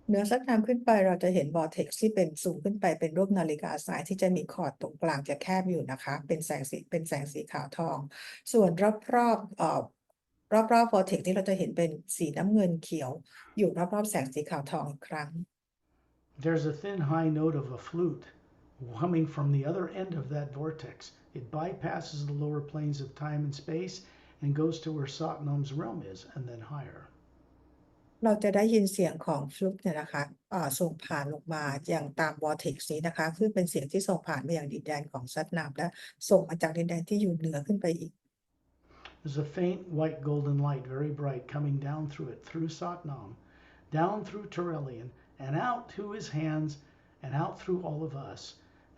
เหนือซัดน้ำขึ้นไปเราจะเห็นวอร์เท็กซ์ที่เป็นสูงขึ้นไปเป็นรูปนาฬิกาทรายที่จะมีขอดตรงกลางจะแคบอยู่นะคะเป็นแสงสีขาวทองส่วนรอบวอร์เท็กซ์ที่เราจะเห็นเป็นสีน้ำเงินเขียวอยู่รอบๆแสงสีขาวทองอีกครั้ง There's a thin high note of a flute coming from the other end of that vortex. It bypasses the lower planes of time and space and goes to where Satnam's realm is and then higher. เราจะได้ยินเสียงของฟลุกเนี่ยนะคะส่งผ่านลงมาอย่างตามวอร์เท็กซ์นี้นะคะซึ่งเป็นเสียงที่ส่งผ่านมาอย่างดินแดนของซัดน้ำและส่งมาจากดินแดนที่อยู่เหนือขึ้นไปอีก There's a faint white golden light, very bright, coming down through it, through Satnam, down through Turelian, and out to his hands, and out through all of us.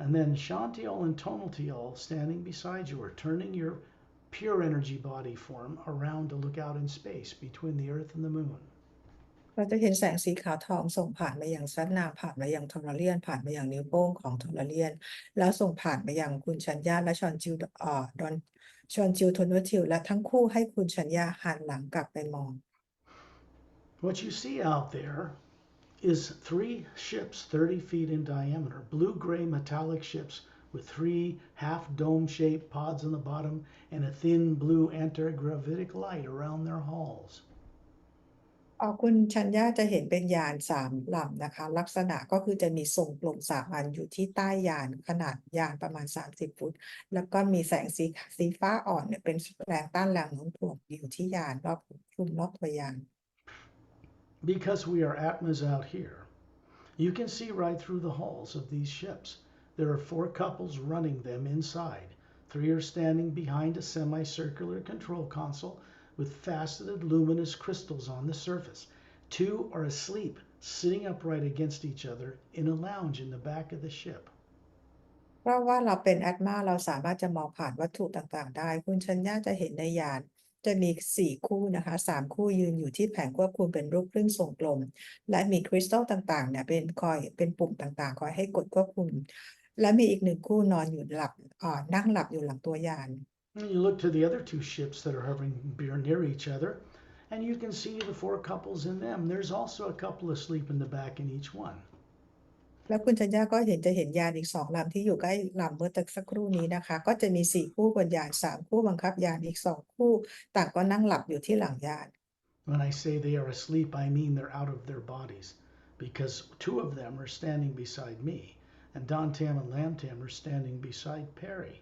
And then Shantial and Tonaltial standing beside you are turning your pure energy body form around to look out in space between the Earth and the Moon. เราจะเห็นแสงสีขาวทองส่งผ่านมายังซัดนาผ่านมายังทอร์เลียนผ่านมายังนิ้วโป้งของทอร์เลียนแล้วส่งผ่านมายังคุณชัญญาและชอนจิวโทนทิลและทั้งคู่ให้คุณชัญญาหันหลังกลับไปมอง What you see out there is 3 ships 30 feet in diameter, blue-gray metallic ships with 3 half-dome-shaped pods on the bottom and a thin blue anti-gravitic light around their hulls. คุณชัญญาจะเห็นเป็นยาน3 ลำนะคะลักษณะก็คือจะมีทรงกลม3 อันอยู่ที่ใต้ยานขนาดยานประมาณ30 ฟุตแล้วก็มีแสงสีฟ้าอ่อนเนี่ยเป็นแรงต้านแรงโน้มถ่วงอยู่ที่ยานคลุมรอบตัวยาน Because we are Atmas out here, you can see right through the hulls of these ships. There are 4 couples running them inside. 3 are standing behind a semicircular control console with faceted luminous crystals on the surface. Two are asleep, sitting upright against each other in a lounge in the back of the ship. เพราะว่าเราเป็นแอตมาเราสามารถจะมองผ่านวัตถุต่างๆได้คุณชัญญาจะเห็นในยานจะมี4 คู่นะคะ3 คู่ยืนอยู่ที่แผงควบคุมเป็นรูปครึ่งทรงกลมและมีคริสตัลต่างๆเนี่ยเป็นปุ่มต่างๆคอยให้กดควบคุมและมีอีก1 คู่นอนอยู่หลับนั่งหลับอยู่หลังตัวยาน And you look to the other two ships that are hovering near each other, and you can see the 4 couples in them. There's also a couple asleep in the back in each one. แล้วคุณชัญญาก็จะเห็นยานอีก2 ลำที่อยู่ใกล้ลำเมื่อสักครู่นี้นะคะก็จะมี4 คู่บนยาน3 คู่บังคับยานอีก2 คู่ต่างก็นั่งหลับอยู่ที่หลังยาน When I say they are asleep, I mean they're out of their bodies, because 2 of them are standing beside me, and Dantam and Lamtam are standing beside Perry.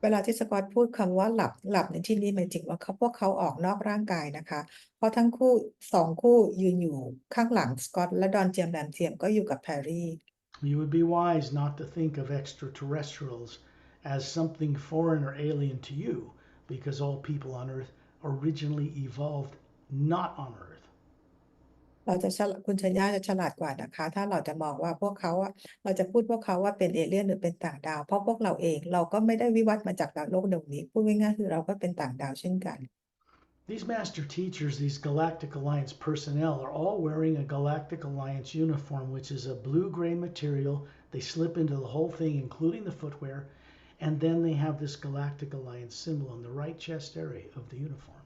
เวลาที่สกอตพูดคำว่าหลับในที่นี้หมายถึงว่าพวกเขาออกนอกร่างกายนะคะเพราะทั้งคู่2 คู่ยืนอยู่ข้างหลังสกอตและดอนเจียมแดนเทียมก็อยู่กับแพรรี่ You would be wise not to think of extraterrestrials as something foreign or alien to you, because all people on Earth originally evolved not on Earth. คุณชัญญาจะฉลาดกว่านะคะถ้าเราจะมองว่าพวกเขาเราจะพูดพวกเขาว่าเป็นเอเลี่ยนหรือเป็นต่างดาวเพราะพวกเราเองเราก็ไม่ได้วิวัฒน์มาจากดาวโลกดวงนี้พูดง่ายๆคือเราก็เป็นต่างดาวเช่นกัน These master teachers, these Galactic Alliance personnel, are all wearing a Galactic Alliance uniform, which is a blue-gray material. They slip into the whole thing, including the footwear, and then they have this Galactic Alliance symbol on the right chest area of the uniform.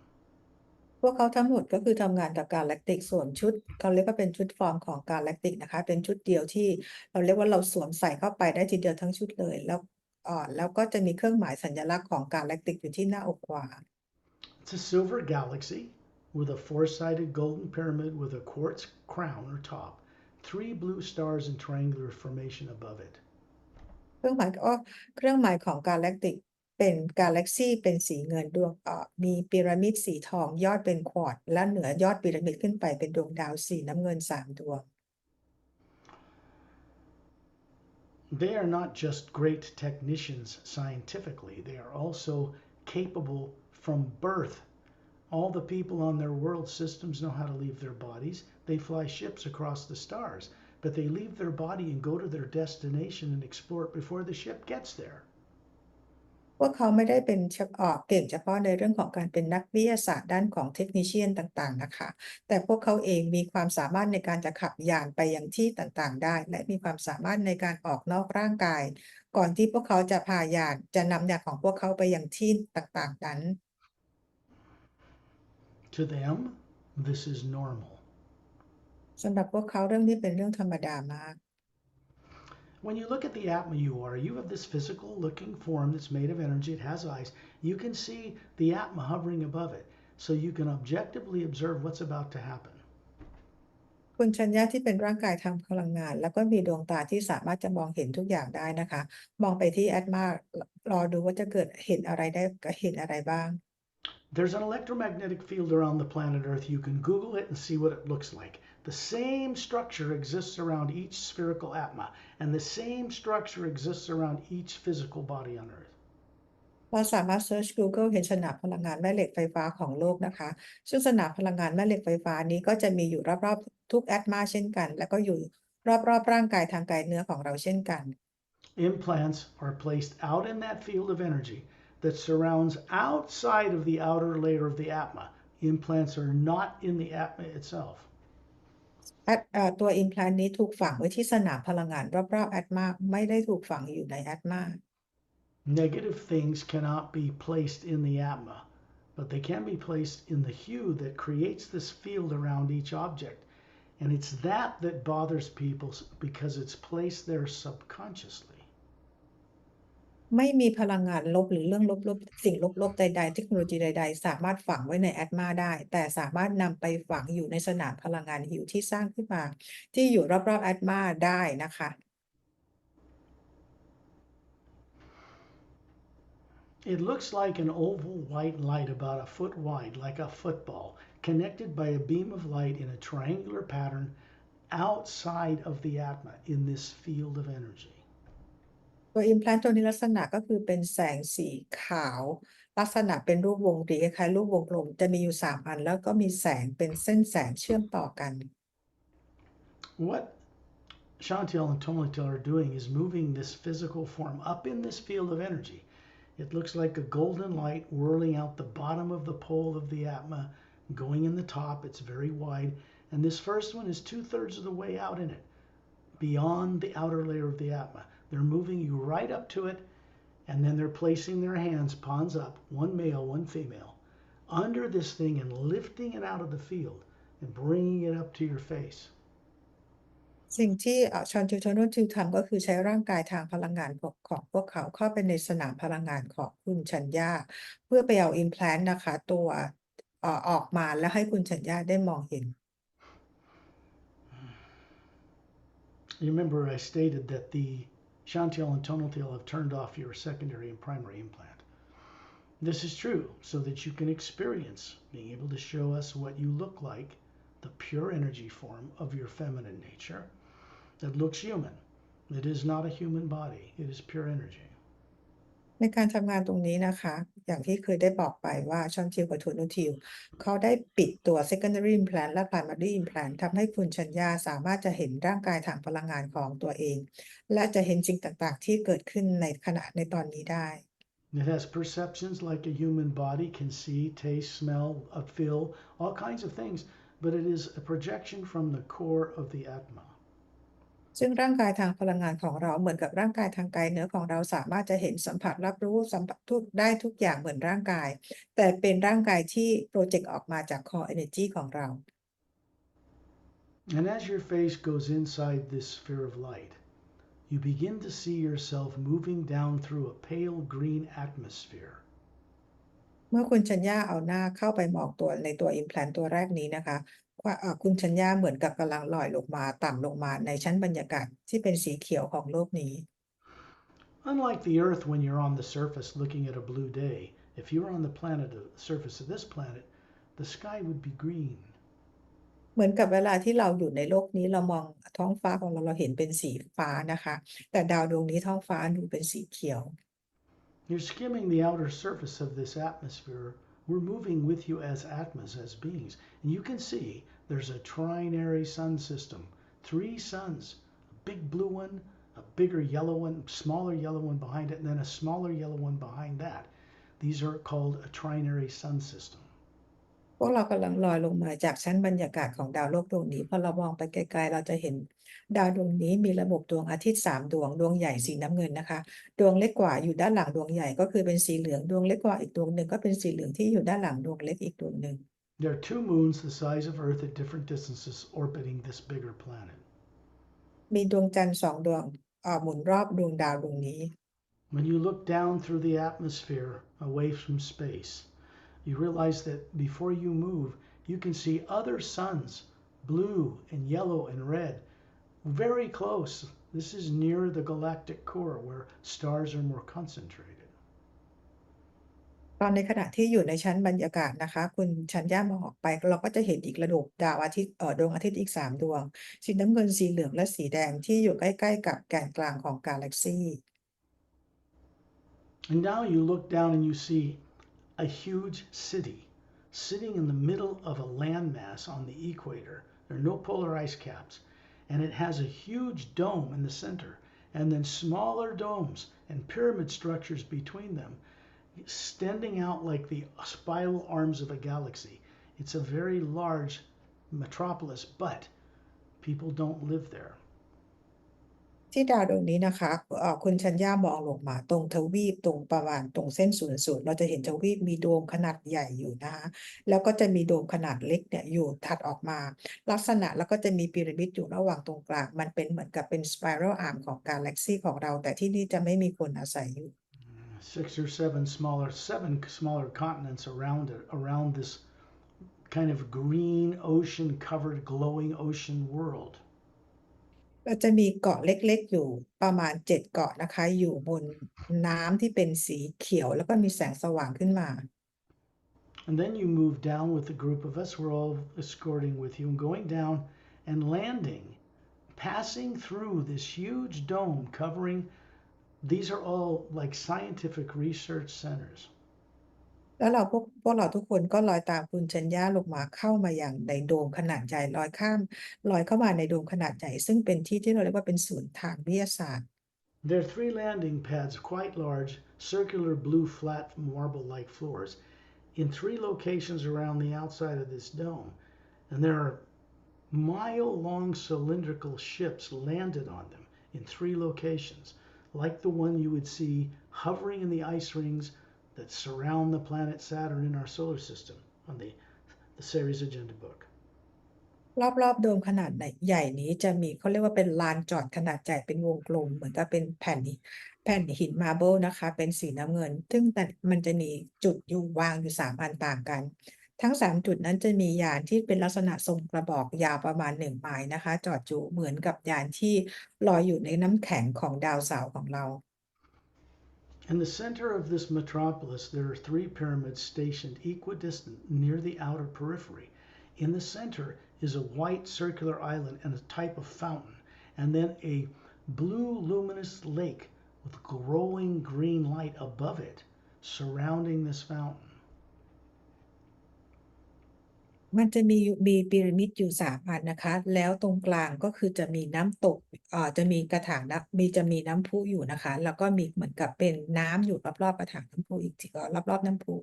พวกเขาทั้งหมดก็คือทำงานกับกาแล็กติกส่วนชุดเขาเรียกว่าเป็นชุดฟอร์มของกาแล็กติกนะคะเป็นชุดเดียวที่เราเรียกว่าเราสวมใส่เข้าไปได้ทีเดียวทั้งชุดเลยแล้วก็จะมีเครื่องหมายสัญลักษณ์ของกาแล็กติกอยู่ที่หน้าอกขวา It's a silver galaxy with a 4-sided golden pyramid with a quartz crown or top, 3 blue stars in triangular formation above it. เครื่องหมายของกาแล็กติกเป็นกาแล็กซี่เป็นสีเงินดวงมีพีระมิดสีทองยอดเป็นควอร์ตและเหนือยอดพีระมิดขึ้นไปเป็นดวงดาวสีน้ำเงิน3 ดวง They are not just great technicians scientifically, they are also capable from birth. All the people on their world systems know how to leave their bodies. They fly ships across the stars, but they leave their body and go to their destination and explore it before the ship gets there. พวกเขาไม่ได้เป็นเก่งเฉพาะในเรื่องของการเป็นนักวิทยาศาสตร์ด้านของเทคนิเชียนต่างๆนะคะแต่พวกเขาเองมีความสามารถในการจะขับยานไปยังที่ต่างๆได้และมีความสามารถในการออกนอกร่างกายก่อนที่พวกเขาจะพายานจะนำยานของพวกเขาไปยังที่ต่างๆนั้น To them, this is normal. สำหรับพวกเขาเรื่องนี้เป็นเรื่องธรรมดามาก When you look at the Atma you have this physical looking form that's made of energy, it has eyes. You can see the Atma hovering above it, so you can objectively observe what's about to happen. คุณชัญญาที่เป็นร่างกายทางพลังงานแล้วก็มีดวงตาที่สามารถจะมองเห็นทุกอย่างได้นะคะมองไปที่แอตมารอดูว่าจะเห็นอะไรได้เห็นอะไรบ้าง There's an electromagnetic field around the planet Earth. You can Google it and see what it looks like. The same structure exists around each spherical Atma, and the same structure exists around each physical body on Earth. เราสามารถ Search Google เห็นสนามพลังงานแม่เหล็กไฟฟ้าของโลกนะคะซึ่งสนามพลังงานแม่เหล็กไฟฟ้านี้ก็จะมีอยู่รอบๆทุกแอตมาเช่นกันแล้วก็อยู่รอบๆร่างกายทางกายเนื้อของเราเช่นกัน Implants are placed out in that field of energy that surrounds outside of the outer layer of the Atma. Implants are not in the Atma itself. ตัว implant นี้ถูกฝังไว้ที่สนามพลังงานรอบๆแอตมาไม่ได้ถูกฝังอยู่ในแอตมา Negative things cannot be placed in the Atma, but they can be placed in the hue that creates this field around each object. And it's that bothers people because it's placed there subconsciously. ไม่มีพลังงานลบหรือเรื่องลบๆสิ่งลบๆใดๆเทคโนโลยีใดๆสามารถฝังไว้ในแอตมาได้แต่สามารถนำไปฝังอยู่ในสนามพลังงานหิวที่สร้างขึ้นมาที่อยู่รอบๆแอตมาได้นะคะ It looks like an oval white light about a foot wide, like a football, connected by a beam of light in a triangular pattern outside of the Atma in this field of energy. ตัว implant ตัวนี้ลักษณะก็คือเป็นแสงสีขาว ลักษณะเป็นรูปวงรีคล้ายๆรูปวงกลมจะมีอยู่3อันแล้วก็มีแสงเป็นเส้นแสงเชื่อมต่อกัน What Chantal and Tomatil are doing is moving this physical form up in this field of energy. It looks like a golden light whirling out the bottom of the pole of the Atma, going in the top. It's very wide. And this first one is 2/3 of the way out in it, beyond the outer layer of the Atma. They're moving you right up to it, and then they're placing their hands, palms up, one male, one female, under this thing and lifting it out of the field and bringing it up to your face. สิ่งที่ชอนทิวโทโนทิวทำก็คือใช้ร่างกายทางพลังงานของพวกเขาเข้าไปในสนามพลังงานของคุณชัญญาเพื่อไปเอา implant นะคะตัวออกมาแล้วให้คุณชัญญาได้มองเห็น You remember I stated that the Chantal and Tonatil have turned off your secondary and primary implant. This is true so that you can experience being able to show us what you look like, the pure energy form of your feminine nature that looks human. It is not a human body, it is pure energy. ในการทำงานตรงนี้นะคะ อย่างที่เคยได้บอกไปว่าชอนทิวกับโทนูทิวเขาได้ปิดตัว secondary implant และ primary implant ทำให้คุณชัญญาสามารถจะเห็นร่างกายทางพลังงานของตัวเอง และจะเห็นสิ่งต่างๆ ที่เกิดขึ้นในขณะในตอนนี้ได้ It has perceptions like a human body can see, taste, smell, feel, all kinds of things, but it is a projection from the core of the Atma. ซึ่งร่างกายทางพลังงานของเราเหมือนกับร่างกายทางกายเนื้อของเราสามารถจะเห็นสัมผัสรับรู้สัมผัสได้ทุกอย่างเหมือนร่างกาย แต่เป็นร่างกายที่โปรเจกต์ออกมาจาก core energy ของเรา And as your face goes inside this sphere of light, you begin to see yourself moving down through a pale green atmosphere. เมื่อคุณชัญญาเอาหน้าเข้าไปมองตัวในตัว implant ตัวแรกนี้นะคะคุณชัญญาเหมือนกับกำลังลอยลงมาต่ำลงมาในชั้นบรรยากาศที่เป็นสีเขียวของโลกนี้ Unlike the Earth, when you're on the surface looking at a blue day, if you were on the surface of this planet, the sky would be green. เหมือนกับเวลาที่เราอยู่ในโลกนี้เรามองท้องฟ้าของเราเห็นเป็นสีฟ้านะคะ แต่ดาวดวงนี้ท้องฟ้าดูเป็นสีเขียว You're skimming the outer surface of this atmosphere. We're moving with you as Atmas, as beings. And you can see there's a trinary sun system. 3 suns, a big blue one, a bigger yellow one, smaller yellow one behind it, and then a smaller yellow one behind that. These are called a trinary sun system. พวกเรากำลังลอยลงมาจากชั้นบรรยากาศของดาวโลกดวงนี้พอเรามองไปไกลๆเราจะเห็นดาวดวงนี้มีระบบดวงอาทิตย์3ดวงดวงใหญ่สีน้ำเงินนะคะดวงเล็กกว่าอยู่ด้านหลังดวงใหญ่ก็คือเป็นสีเหลืองดวงเล็กกว่าอีกดวงหนึ่งก็เป็นสีเหลืองที่อยู่ด้านหลังดวงเล็กอีกดวงหนึ่ง There are 2 moons the size of Earth at different distances orbiting this bigger planet. มีดวงจันทร์2ดวงหมุนรอบดวงดาวดวงนี้ When you look down through the atmosphere away from space, you realize that before you move, you can see other suns, blue and yellow and red, very close. This is near the galactic core where stars are more concentrated. ตอนในขณะที่อยู่ในชั้นบรรยากาศนะคะคุณชัญญามองออกไปเราก็จะเห็นอีกระบบดาวอาทิตย์ดวงอาทิตย์อีก3ดวงสีน้ำเงินสีเหลืองและสีแดงที่อยู่ใกล้ๆกับแกนกลางของกาแล็กซี And now you look down and you see a huge city sitting in the middle of a landmass on the equator. There are no polar ice caps. And it has a huge dome in the center, and then smaller domes and pyramid structures between them, extending out like the spiral arms of a galaxy. It's a very large metropolis, but people don't live there. ที่ดาวดวงนี้นะคะคุณชัญญามองลงมาตรงทวีปตรงประมาณตรงเส้นศูนย์สูตรเราจะเห็นทวีปมีโดมขนาดใหญ่อยู่นะคะแล้วก็จะมีโดมขนาดเล็กเนี่ยอยู่ถัดออกมาลักษณะแล้วก็จะมีพีระมิดอยู่ระหว่างตรงกลางมันเป็นเหมือนกับเป็นสไปรัลอาร์มของกาแล็กซีของเราแต่ที่นี่จะไม่มีคนอาศัยอยู่ 7 smaller continents around it, around this kind of green ocean covered glowing ocean world. เราจะมีเกาะเล็กๆอยู่ประมาณ7เกาะนะคะอยู่บนน้ำที่เป็นสีเขียวแล้วก็มีแสงสว่างขึ้นมา And then you move down with a group of us. We're all escorting with you and going down and landing, passing through this huge dome covering. These are all like scientific research centers. แล้วพวกเราทุกคนก็ลอยตามคุณชัญญาลงมาเข้ามาอย่างในโดมขนาดใหญ่ลอยเข้ามาในโดมขนาดใหญ่ซึ่งเป็นที่ที่เราเรียกว่าเป็นศูนย์ทางวิทยาศาสตร์ There are three landing pads, quite large, circular blue flat marble like floors, in three locations around the outside of this dome. And there are mile-long cylindrical ships landed on them in three locations, like the one you would see hovering in the ice rings that surround the planet Saturn in our solar system on the series agenda book. รอบๆโดมขนาดใหญ่นี้จะมีเขาเรียกว่าเป็นลานจอดขนาดใหญ่เป็นวงกลมเหมือนกับเป็นแผ่นหินมาร์เบิลนะคะเป็นสีน้ำเงินซึ่งแต่มันจะมีจุดอยู่วางอยู่3อันต่างกันทั้ง3จุดนั้นจะมียานที่เป็นลักษณะทรงกระบอกยาวประมาณ1ไมล์นะคะจอดอยู่เหมือนกับยานที่ลอยอยู่ในน้ำแข็งของดาวเสาร์ของเรา In the center of this metropolis, there are three pyramids stationed equidistant near the outer periphery. In the center is a white circular island and a type of fountain, and then a blue luminous lake with glowing green light above it surrounding this fountain. มันจะมีพีระมิดอยู่3อันนะคะแล้วตรงกลางก็คือจะมีน้ำตกจะมีกระถางจะมีน้ำพุอยู่นะคะแล้วก็มีเหมือนกับเป็นน้ำอยู่รอบๆกระถางน้ำพุอีกทีรอบๆน้ำพุ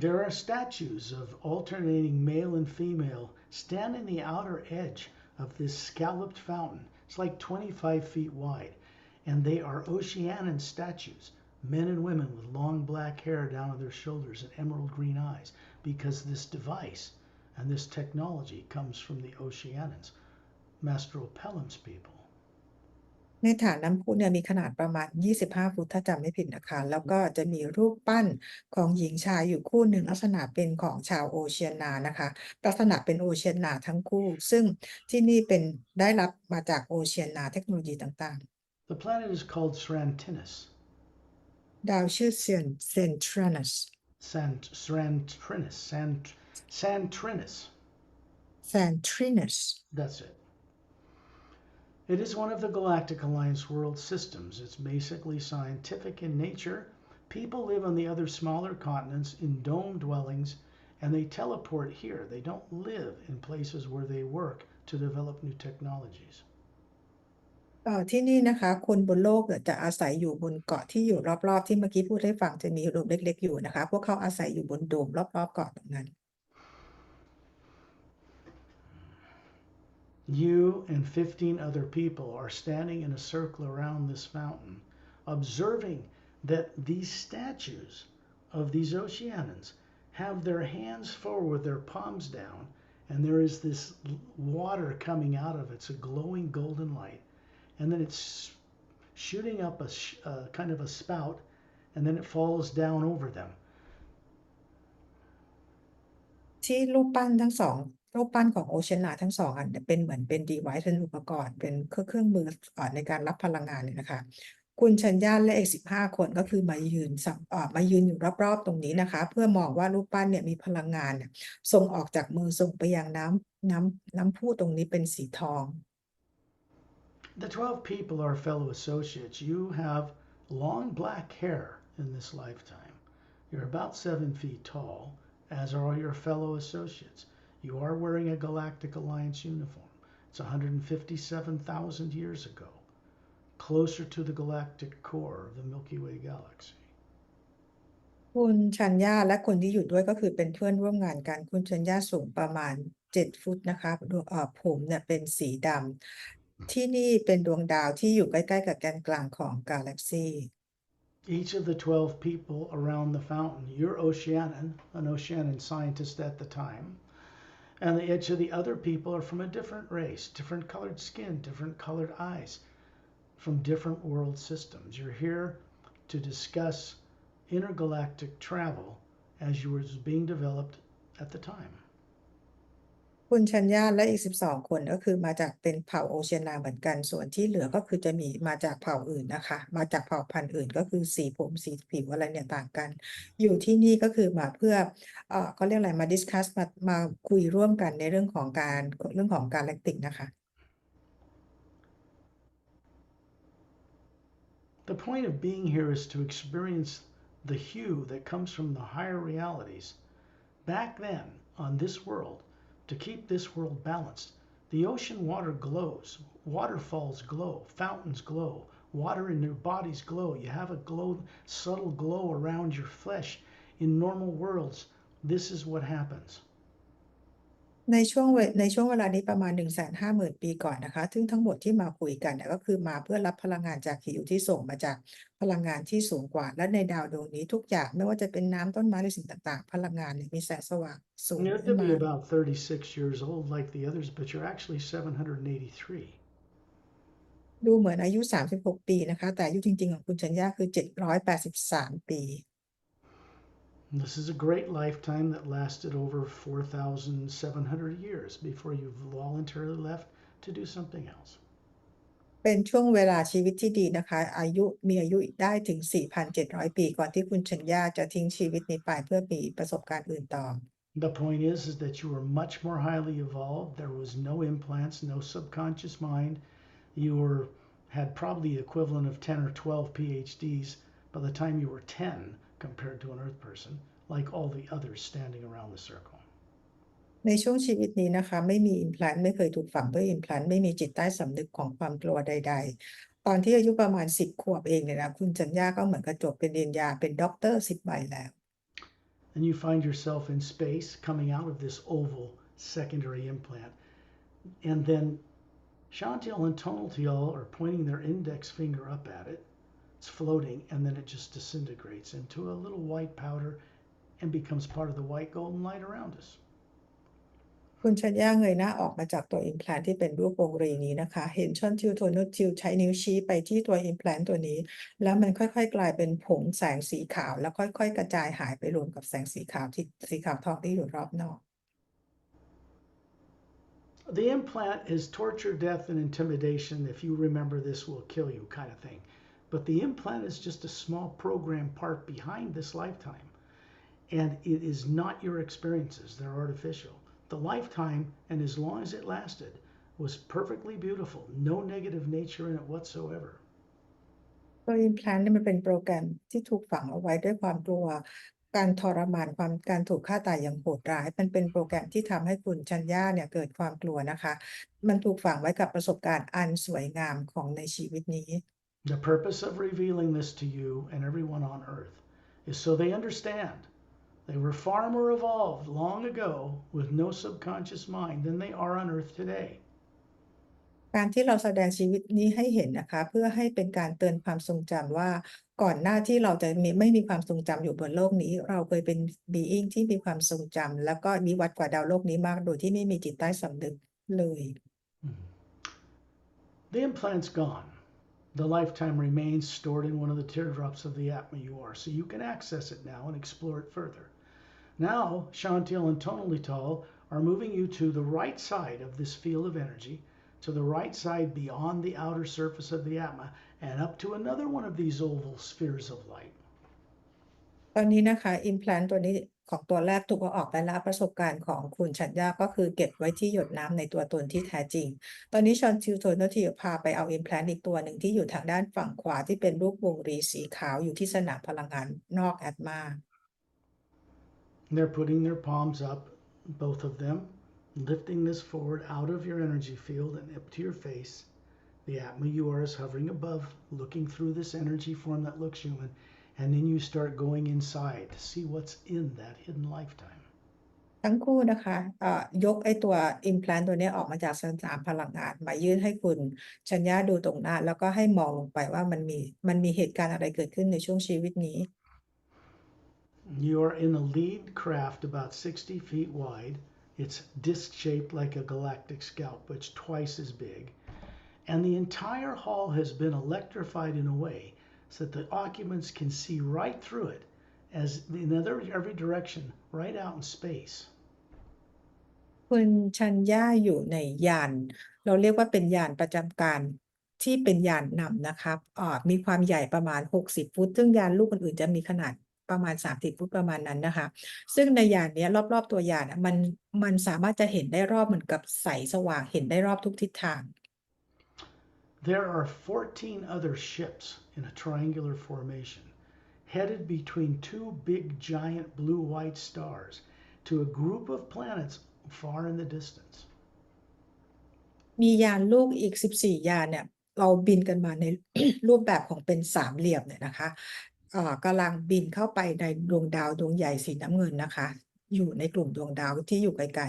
There are statues of alternating male and female standing the outer edge of this scalloped fountain. It's like 25 feet wide. And they are Oceanian statues, men and women with long black hair down to their shoulders and emerald green eyes, because this device and this technology comes from the Oceanians, Mastropelim's people. ในฐานน้ำพุเนี่ยมีขนาดประมาณ25ฟุตถ้าจำไม่ผิดนะคะแล้วก็จะมีรูปปั้นของหญิงชายอยู่คู่หนึ่งลักษณะเป็นของชาวโอเชียนานะคะลักษณะเป็นโอเชียนาทั้งคู่ซึ่งที่นี่ได้รับมาจากโอเชียนาเทคโนโลยีต่าง The planet is called Srantinus. ๆดาวชื่อเซนทรันัส Santrinus. แซนทรินัส That's it. It is one of the Galactic Alliance world systems. It's basically scientific in nature. People live on the other smaller continents in dome dwellings, and they teleport here. They don't live in places where they work to develop new technologies. ที่นี่นะคะคนบนโลกจะอาศัยอยู่บนเกาะที่อยู่รอบๆที่เมื่อกี้พูดให้ฟังจะมีโดมเล็กๆอยู่นะคะพวกเขาอาศัยอยู่บนโดมรอบๆเกาะตรงนั้น You and 15 other people are standing in a circle around this fountain, observing that these statues of these Oceanians have their hands forward with their palms down, and there is this water coming out of it. It's a glowing golden light, and then it's shooting up a kind of a spout, and then it falls down over them. ที่รูปปั้นทั้งสองรูปปั้นของโอเชียนาทั้ง2อันเนี่ยเป็นเหมือนเป็น device เป็นอุปกรณ์เป็นเครื่องมือในการรับพลังงานเนี่ยนะคะคุณชัญญาและอีก15คนก็คือมายืนอยู่รอบๆตรงนี้นะคะเพื่อมองว่ารูปปั้นเนี่ยมีพลังงานเนี่ยส่งออกจากมือส่งไปยังน้ำพุตรงนี้เป็นสีทอง The 12 people are fellow associates. You have long black hair in this lifetime. You're about 7 feet tall, as are all your fellow associates. You are wearing a Galactic Alliance uniform. It's 157,000 years ago, closer to the galactic core of the Milky Way galaxy. คุณชัญญาและคนที่อยู่ด้วยก็คือเป็นเพื่อนร่วมงานกันคุณชัญญาสูงประมาณ7ฟุตนะคะผมเนี่ยเป็นสีดำที่นี่เป็นดวงดาวที่อยู่ใกล้ๆกับแกนกลางของกาแล็กซี Each of the 12 people around the fountain, you're an Oceanian scientist at the time, and each of the other people are from a different race, different colored skin, different colored eyes, from different world systems. You're here to discuss intergalactic travel as you was being developed at the time. คุณชัญญาและอีก12คนก็คือมาจากเป็นเผ่าโอเชียนาเหมือนกันส่วนที่เหลือก็คือจะมีมาจากเผ่าอื่นนะคะมาจากเผ่าพันธุ์อื่นก็คือสีผมสีผิวอะไรเนี่ยต่างกันอยู่ที่นี่ก็คือมาเพื่อเขาเรียกอะไรมาดิสคัสมาคุยร่วมกันในเรื่องของการแลกติกนะคะ The point of being here is to experience the hue that comes from the higher realities. Back then, on this world, to keep this world balanced, the ocean water glows, waterfalls glow, fountains glow, water in your bodies glow. You have a glow, subtle glow around your flesh. In normal worlds, this is what happens. ในช่วงเวลานี้ประมาณ 150,000 ปีก่อนนะคะซึ่งทั้งหมดที่มาคุยกันเนี่ยก็คือมาเพื่อรับพลังงานจากหิวที่ส่งมาจากพลังงานที่สูงกว่าและในดาวดวงนี้ทุกอย่างไม่ว่าจะเป็นน้ำต้นไม้หรือสิ่งต่างๆพลังงานเนี่ยมีแสงสว่างสูง You have ขึ้ to น be มา about 36 years old like the others, but you're actually 783. ดูเหมือนอายุ 36 ปีนะคะแต่อายุจริงๆของคุณชัญญาคือ 783 ปี This is a great lifetime that lasted over 4,700 years before you voluntarily left to do something else. เป็นช่วงเวลาชีวิตที่ดีนะคะมีอายุได้ถึง 4,700 ปีก่อนที่คุณชัญญาจะทิ้งชีวิตนี้ไปเพื่อมีประสบการณ์อื่นต่อ The point is that you were much more highly evolved. There was no implants, no subconscious mind. You had probably the equivalent of 10 or 12 PhDs by the time you were 10 compared to an Earth person, like all the others standing around the circle. ในช่วงชีวิตนี้นะคะไม่มี implant ไม่เคยถูกฝังด้วย implant ไม่มีจิตใต้สำนึกของความกลัวใดๆตอนที่อายุประมาณ 10 ขวบเองเนี่ยนะคุณชัญญาก็เหมือนกับจบปริญญาเป็นด็อกเตอร์ 10 ใบแล้ว And you find yourself in space coming out of this oval secondary implant. And then Chantil and Tonaltial are pointing their index finger up at it. It's floating, and then it just disintegrates into a little white powder and becomes part of the white golden light around us. คุณชัญญาเงยหน้าออกมาจากตัว implant ที่เป็นรูปวงรีนี้นะคะเห็นชอนทิวโทนทิวใช้นิ้วชี้ไปที่ตัว implant ตัวนี้แล้วมันค่อยๆกลายเป็นผงแสงสีขาวแล้วค่อยๆกระจายหายไปรวมกับแสงสีขาวทองที่อยู่รอบนอก The implant is torture, death, and intimidation. If you remember this, will kill you, kind of thing. But the implant is just a small program part behind this lifetime. And it is not your experiences, they're artificial. The lifetime, and as long as it lasted, was perfectly beautiful. No negative nature in it whatsoever. ตัว implant เนี่ยมันเป็นโปรแกรมที่ถูกฝังเอาไว้ด้วยความกลัวการทรมานการถูกฆ่าตายอย่างโหดร้ายมันเป็นโปรแกรมที่ทำให้คุณชัญญาเนี่ยเกิดความกลัวนะคะมันถูกฝังไว้กับประสบการณ์อันสวยงามของในชีวิตนี้ The purpose of revealing this to you and everyone on earth is so they understand they were far more evolved long ago with no subconscious mind than they are on earth today. การที่เราแสดงชีวิตนี้ให้เห็นนะคะเพื่อให้เป็นการเตือนความทรงจำว่าก่อนหน้าที่เราจะไม่มีความทรงจำอยู่บนโลกนี้เราเคยเป็น being ที่มีความทรงจำแล้วก็วิวัฒน์กว่าดาวโลกนี้มากโดยที่ไม่มีจิตใต้สำนึกเลย The implant's gone. The lifetime remains stored in one of the teardrops of the Atma you are, so you can access it now and explore it further. Now, Chantil and Tonalital are moving you to the right side of this field of energy, to the right side beyond the outer surface of the Atma, and up to another one of these oval spheres of light. ตอนนี้นะคะ implant ตัวนี้ของตัวแรกถูกเอาออกไปแล้วประสบการณ์ของคุณชัญญาก็คือเก็บไว้ที่หยดน้ำในตัวตนที่แท้จริงตอนนี้ชอนทิวโทนทีพาไปเอา implant อีกตัวหนึ่งที่อยู่ทางด้านฝั่งขวาที่เป็นรูปวงรีสีขาวอยู่ที่สนามพลังงานนอกแอตมา They're putting their palms up, both of them, lifting this forward out of your energy field and up to your face. The Atma you are is hovering above, looking through this energy form that looks human, and then you start going inside to see what's in that hidden lifetime. ทั้งคู่นะคะยกไอ้ตัว implant ตัวนี้ออกมาจากสนามพลังงานมายื่นให้คุณชัญญาดูตรงหน้าแล้วก็ให้มองลงไปว่ามันมีเหตุการณ์อะไรเกิดขึ้นในช่วงชีวิตนี้ You are in a lead craft about 60 feet wide. It's disc-shaped like a galactic scalp, but it's twice as big. And the entire hall has been electrified in a way so that the occupants can see right through it, as in every direction, right out in space. คุณชัญญาอยู่ในยานเราเรียกว่าเป็นยานประจำการที่เป็นยานนำนะครับมีความใหญ่ประมาณ60 ฟุตซึ่งยานลูกอื่นๆจะมีขนาดประมาณ30 ฟุตประมาณนั้นนะคะซึ่งในยานนี้รอบๆตัวยานมันสามารถจะเห็นได้รอบเหมือนกับแสงสว่างเห็นได้รอบทุกทิศทาง There are 14 other ships in a triangular formation, headed between two big giant blue-white stars to a group of planets far in the distance. มียานลูกอีก14ยานเนี่ยเราบินกันมาใน รูปแบบของเป็นสามเหลี่ยมเนี่ยนะคะกำลังบินเข้าไปในดวงดาวดวงใหญ่สีน้ำเงินนะคะอยู่ในกลุ่มดวงดาวที่อยู่ไกล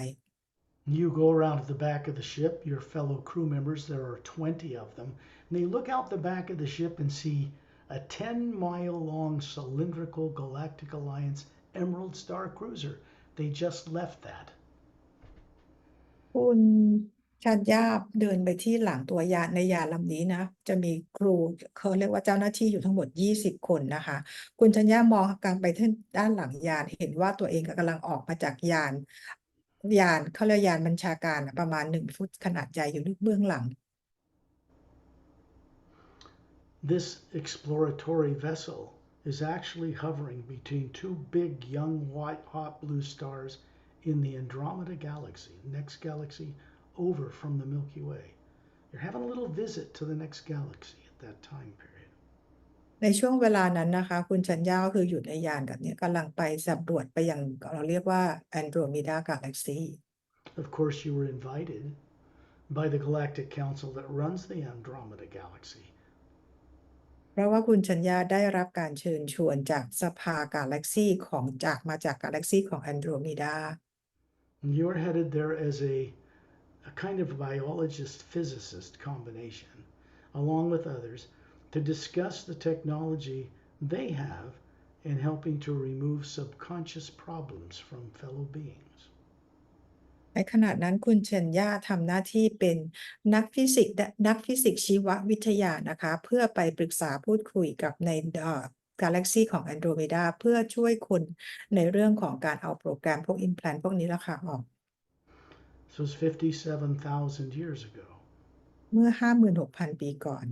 You go around to the back of the ship, your fellow crew members, there are 20 of them, and they look out the back of the ship and see a 10-mile-long cylindrical Galactic Alliance Emerald Star cruiser. They just left that. ๆคุณชัญญาเดินไปที่หลังตัวยานในยานลำนี้นะจะมีครูเขาเรียกว่าเจ้าหน้าที่อยู่ทั้งหมด20คนนะคะคุณชัญญามองกันไปที่ด้านหลังยานเห็นว่าตัวเองกำลังออกมาจากยานเขาเรียกยานบัญชาการประมาณ1 ฟุตขนาดใหญ่อยู่เบื้องหลัง This exploratory vessel is actually hovering between two big young white hot blue stars in the Andromeda galaxy, next galaxy over from the Milky Way. You're having a little visit to the next galaxy at that time period. ในช่วงเวลานั้นนะคะคุณชัญญาก็คืออยู่ในยานแบบนี้กำลังไปสำรวจไปยังเราเรียกว่า Andromeda Galaxy Of course, you were invited by the Galactic Council that runs the Andromeda galaxy. เพราะว่าคุณชัญญาได้รับการเชิญชวนจากสภากาแล็กซีมาจากกาแล็กซีของ Andromeda And you're headed there as a kind of biologist physicist combination, along with others, to discuss the technology they have in helping to remove subconscious problems from fellow beings. ในขณะนั้นคุณชัญญาทำหน้าที่เป็นนักฟิสิกส์ชีววิทยานะคะเพื่อไปปรึกษาพูดคุยกับในกาแล็กซีของ Andromeda เพื่อช่วยคนในเรื่องของการเอาโปรแกรมพวก implant พวกนี้ละค่ะออก So it's 57,000 years ago. เมื่อ 56,000 ปีก่อน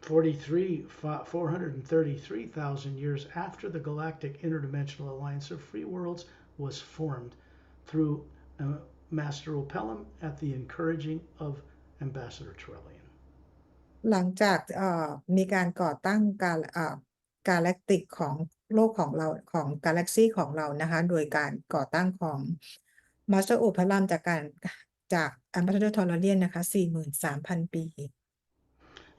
433,000 years after the Galactic Interdimensional Alliance of Free Worlds was formed through Master Opellum at the encouraging of Ambassador Trellian. หลังจากมีการก่อตั้งกาแล็กติกของโลกของเราของกาแล็กซีของเรานะคะโดยการก่อตั้งของ Master Opellum จาก Ambassador Trellian นะคะ 43,000 ปี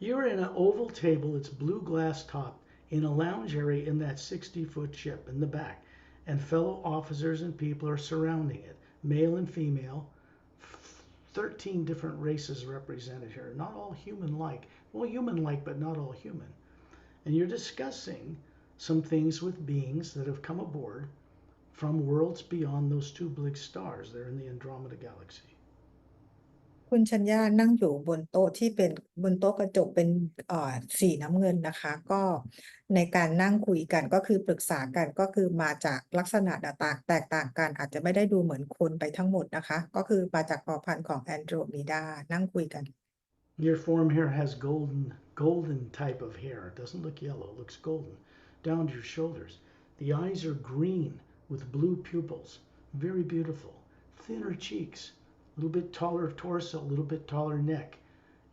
You're in an oval table, it's blue glass top, in a lounge area in that 60-foot ship in the back, and fellow officers and people are surrounding it, male and female, 13 different races represented here, not all human-like. Well, human-like, but not all human. And you're discussing some things with beings that have come aboard from worlds beyond those two big stars. They're in the Andromeda galaxy. คุณชัญญานั่งอยู่บนโต๊ะที่เป็นบนโต๊ะกระจกเป็นสีน้ำเงินนะคะก็ในการนั่งคุยกันก็คือปรึกษากันก็คือมาจากลักษณะแตกต่างกันอาจจะไม่ได้ดูเหมือนคนไปทั้งหมดนะคะก็คือมาจากเผ่าพันธุ์ของ Andromeda นั่งคุยกัน Your form here has golden type of hair. It doesn't look yellow, it looks golden. Down to your shoulders. The eyes are green with blue pupils. Very beautiful. Thinner cheeks. A little bit taller torso, a little bit taller neck.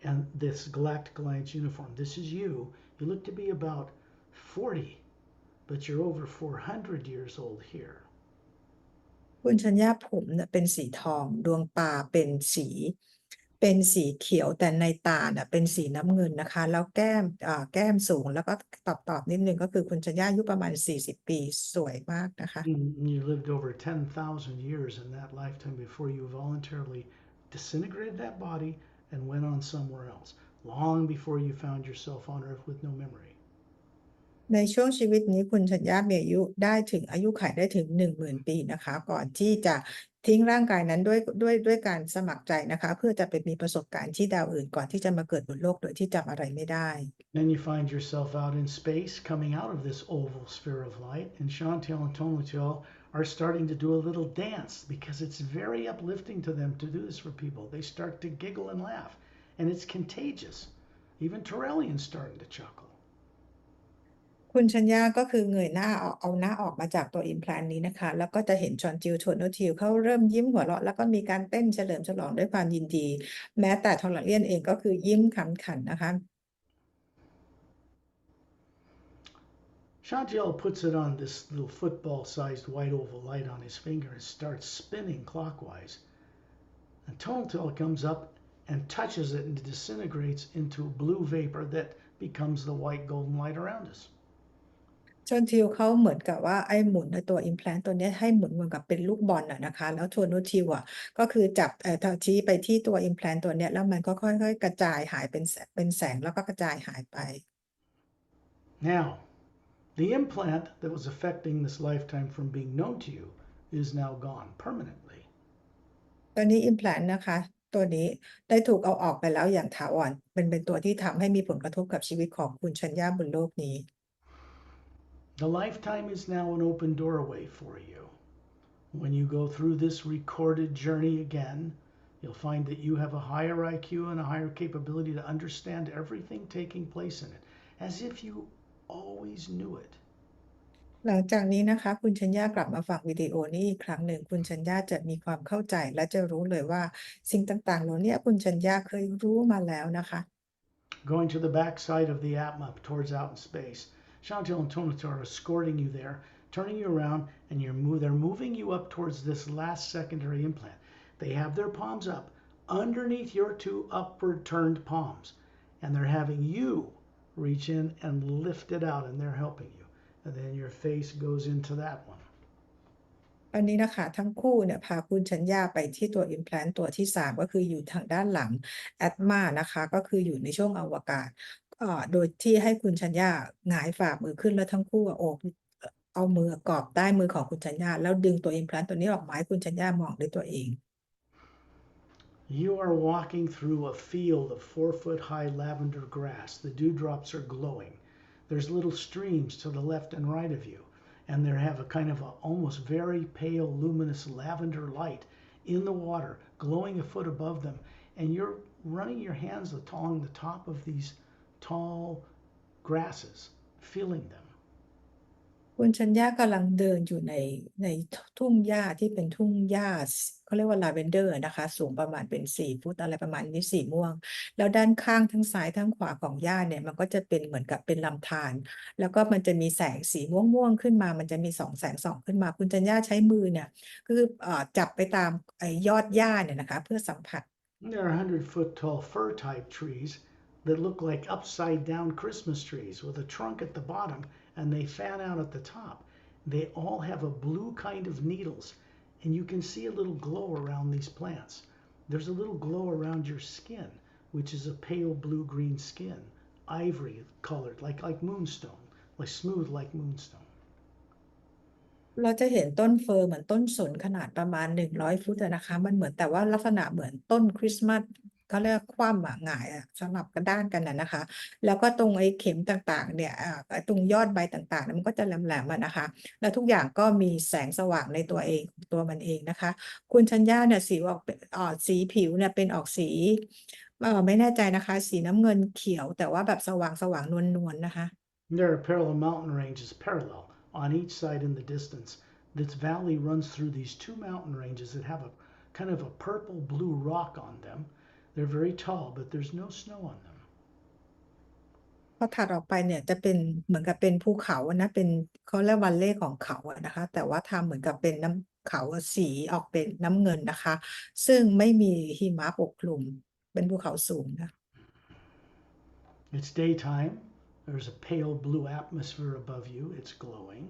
And this Galactic Alliance uniform. This is you. You look to be about 40, but you're over 400 years old here. คุณชัญญาผมเนี่ยเป็นสีทองดวงตาเป็นสีเขียวแต่ในตาเนี่ยเป็นสีน้ำเงินนะคะแล้วแก้มสูงแล้วก็ตอบนิดนึงก็คือคุณชัญญาอายุประมาณ40 ปีสวยมากนะคะ You lived over 10,000 years in that lifetime before you voluntarily disintegrated that body and went on somewhere else, long before you found yourself on Earth with no memory. ในช่วงชีวิตนี้คุณชัญญามีอายุขัยได้ถึง 10,000 ปีนะคะก่อนที่จะทิ้งร่างกายนั้นด้วยการสมัครใจนะคะเพื่อจะไปมีประสบการณ์ที่ดาวอื่นก่อนที่จะมาเกิดบนโลกโดยที่จำอะไรไม่ได้ Then you find yourself out in space coming out of this oval sphere of light, and Chantal and Tonatiel are starting to do a little dance because it's very uplifting to them to do this for people. They start to giggle and laugh, and it's contagious. Even Torellian's starting to chuckle. คุณชัญญาก็คือเงยหน้าเอาหน้าออกมาจากตัว implant นี้นะคะแล้วก็จะเห็นชอนจิลโทโนทิลเขาเริ่มยิ้มหัวเราะแล้วก็มีการเต้นเฉลิมฉลองด้วยความยินดีแม้แต่ทอร์เลียนเองก็คือยิ้มขำขันนะคะ Chantiel puts it on this little football-sized white oval light on his finger and starts spinning clockwise. And Tonal comes up and touches it and disintegrates into blue vapor that becomes the white golden light around us. ชนทิวเขาเหมือนกับว่าไอ้หมุนในตัว implant ตัวเนี้ยให้หมุนเหมือนกับเป็นลูกบอลอะนะคะแล้วโทนูทิวอะก็คือจับชี้ไปที่ตัว implant ตัวเนี้ยแล้วมันก็ค่อยๆกระจายหายเป็นแสงแล้วก็กระจายหายไป Now, the implant that was affecting this lifetime from being known to you is now gone permanently. ตอนนี้ implant นะคะตัวนี้ได้ถูกเอาออกไปแล้วอย่างถาวรเป็นตัวที่ทำให้มีผลกระทบกับชีวิตของคุณชัญญาบนโลกนี้ The lifetime is now an open doorway for you. When you go through this recorded journey again, you'll find that you have a higher IQ and a higher capability to understand everything taking place in it, as if you always knew it. หลังจากนี้นะคะคุณชัญญากลับมาฟังวิดีโอนี้อีกครั้งหนึ่งคุณชัญญาจะมีความเข้าใจและจะรู้เลยว่าสิ่งต่างๆเหล่านี้คุณชัญญาเคยรู้มาแล้วนะคะ Going to the back side of the Atma towards out in space, Chantal and Tonito are escorting you there, turning you around, and they're moving you up towards this last secondary implant. They have their palms up underneath your two upward turned palms, and they're having you reach in and lift it out, and they're helping you. And then your face goes into that one. ตอนนี้นะคะทั้งคู่เนี่ยพาคุณชัญญาไปที่ตัว implant ตัวที่3ก็คืออยู่ทางด้านหลัง Atma นะคะก็คืออยู่ในช่วงอวกาศโดยที่ให้คุณชัญญาหงายฝ่ามือขึ้นแล้วทั้งคู่โอบเอามือกอบใต้มือของคุณชัญญาแล้วดึงตัว implant ตัวนี้ออกมาให้คุณชัญญามองด้วยตัวเอง You are walking through a field of 4-foot high lavender grass. The dewdrops are glowing. There's little streams to the left and right of you, and they have a kind of almost very pale, luminous lavender light in the water, glowing a foot above them. And you're running your hands along the top of these tall grasses, feeling them. คุณชัญญากำลังเดินอยู่ในทุ่งหญ้าที่เป็นทุ่งหญ้าเขาเรียกว่าลาเวนเดอร์นะคะสูงประมาณเป็น4 ฟุตอะไรประมาณนี้สีม่วงแล้วด้านข้างทั้งซ้ายทั้งขวาของหญ้าเนี่ยมันก็จะเป็นเหมือนกับเป็นลำธารแล้วก็มันจะมีแสงสีม่วงๆขึ้นมามันจะมีแสงส่องขึ้นมาคุณชัญญาใช้มือเนี่ยคือจับไปตามไอ้ยอดหญ้าเนี่ยนะคะเพื่อสัมผัส There are 100-foot tall fir type trees that look like upside down Christmas trees with a trunk at the bottom and they fan out at the top. They all have a blue kind of needles, and you can see a little glow around these plants. There's a little glow around your skin, which is a pale blue-green skin, ivory colored, like moonstone, like smooth like moonstone. เราจะเห็นต้นเฟิร์เหมือนต้นสนขนาดประมาณ100 ฟุตนะคะมันเหมือนแต่ว่าลักษณะเหมือนต้นคริสต์มาสเขาเรียกคว่ำหงายสลับกันด้านกันนะคะแล้วก็ตรงไอ้เข็มต่างๆเนี่ยตรงยอดใบต่างๆมันก็จะแหลมๆนะคะแล้วทุกอย่างก็มีแสงสว่างในตัวเองตัวมันเองนะคะคุณชัญญาเนี่ยสีออกสีผิวเนี่ยเป็นออกสีไม่แน่ใจนะคะสีน้ำเงินเขียวแต่ว่าแบบสว่างๆนวลๆนะคะ There are parallel mountain ranges parallel on each side in the distance. This valley runs through these two mountain ranges that have a kind of a purple blue rock on them. They're very tall, but there's no snow on them. พอถัดออกไปเนี่ยจะเป็นเหมือนกับเป็นภูเขานะเป็นเขาเรียกวัลเลย์ของเขานะคะแต่ว่าทำเหมือนกับเป็นน้ำเขาสีออกเป็นน้ำเงินนะคะซึ่งไม่มีหิมะปกคลุมเป็นภูเขาสูงนะ It's daytime. There's a pale blue atmosphere above you. It's glowing.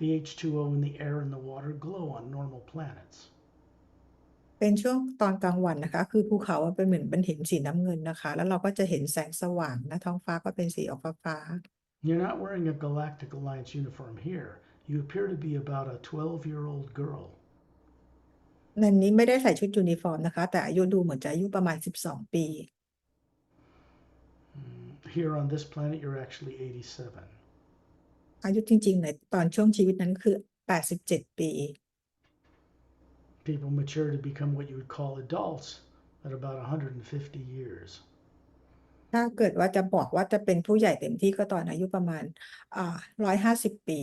The H2O in the air and the water glow on normal planets. เป็นช่วงตอนกลางวันนะคะคือภูเขาเป็นเหมือนเป็นหินสีน้ำเงินนะคะแล้วเราก็จะเห็นแสงสว่างนะท้องฟ้าก็เป็นสีออกฟ้า You're not wearing a Galactic Alliance uniform here. You appear to be about a 12-year-old girl. ในนี้ไม่ได้ใส่ชุดยูนิฟอร์มนะคะแต่อายุดูเหมือนจะอายุประมาณ12 ปี Here on this planet, you're actually 87. อายุจริงๆในตอนช่วงชีวิตนั้นคือ87 ปี People mature to become what you would call adults at about 150 years. ถ้าเกิดว่าจะบอกว่าจะเป็นผู้ใหญ่เต็มที่ก็ตอนอายุประมาณ150 ปี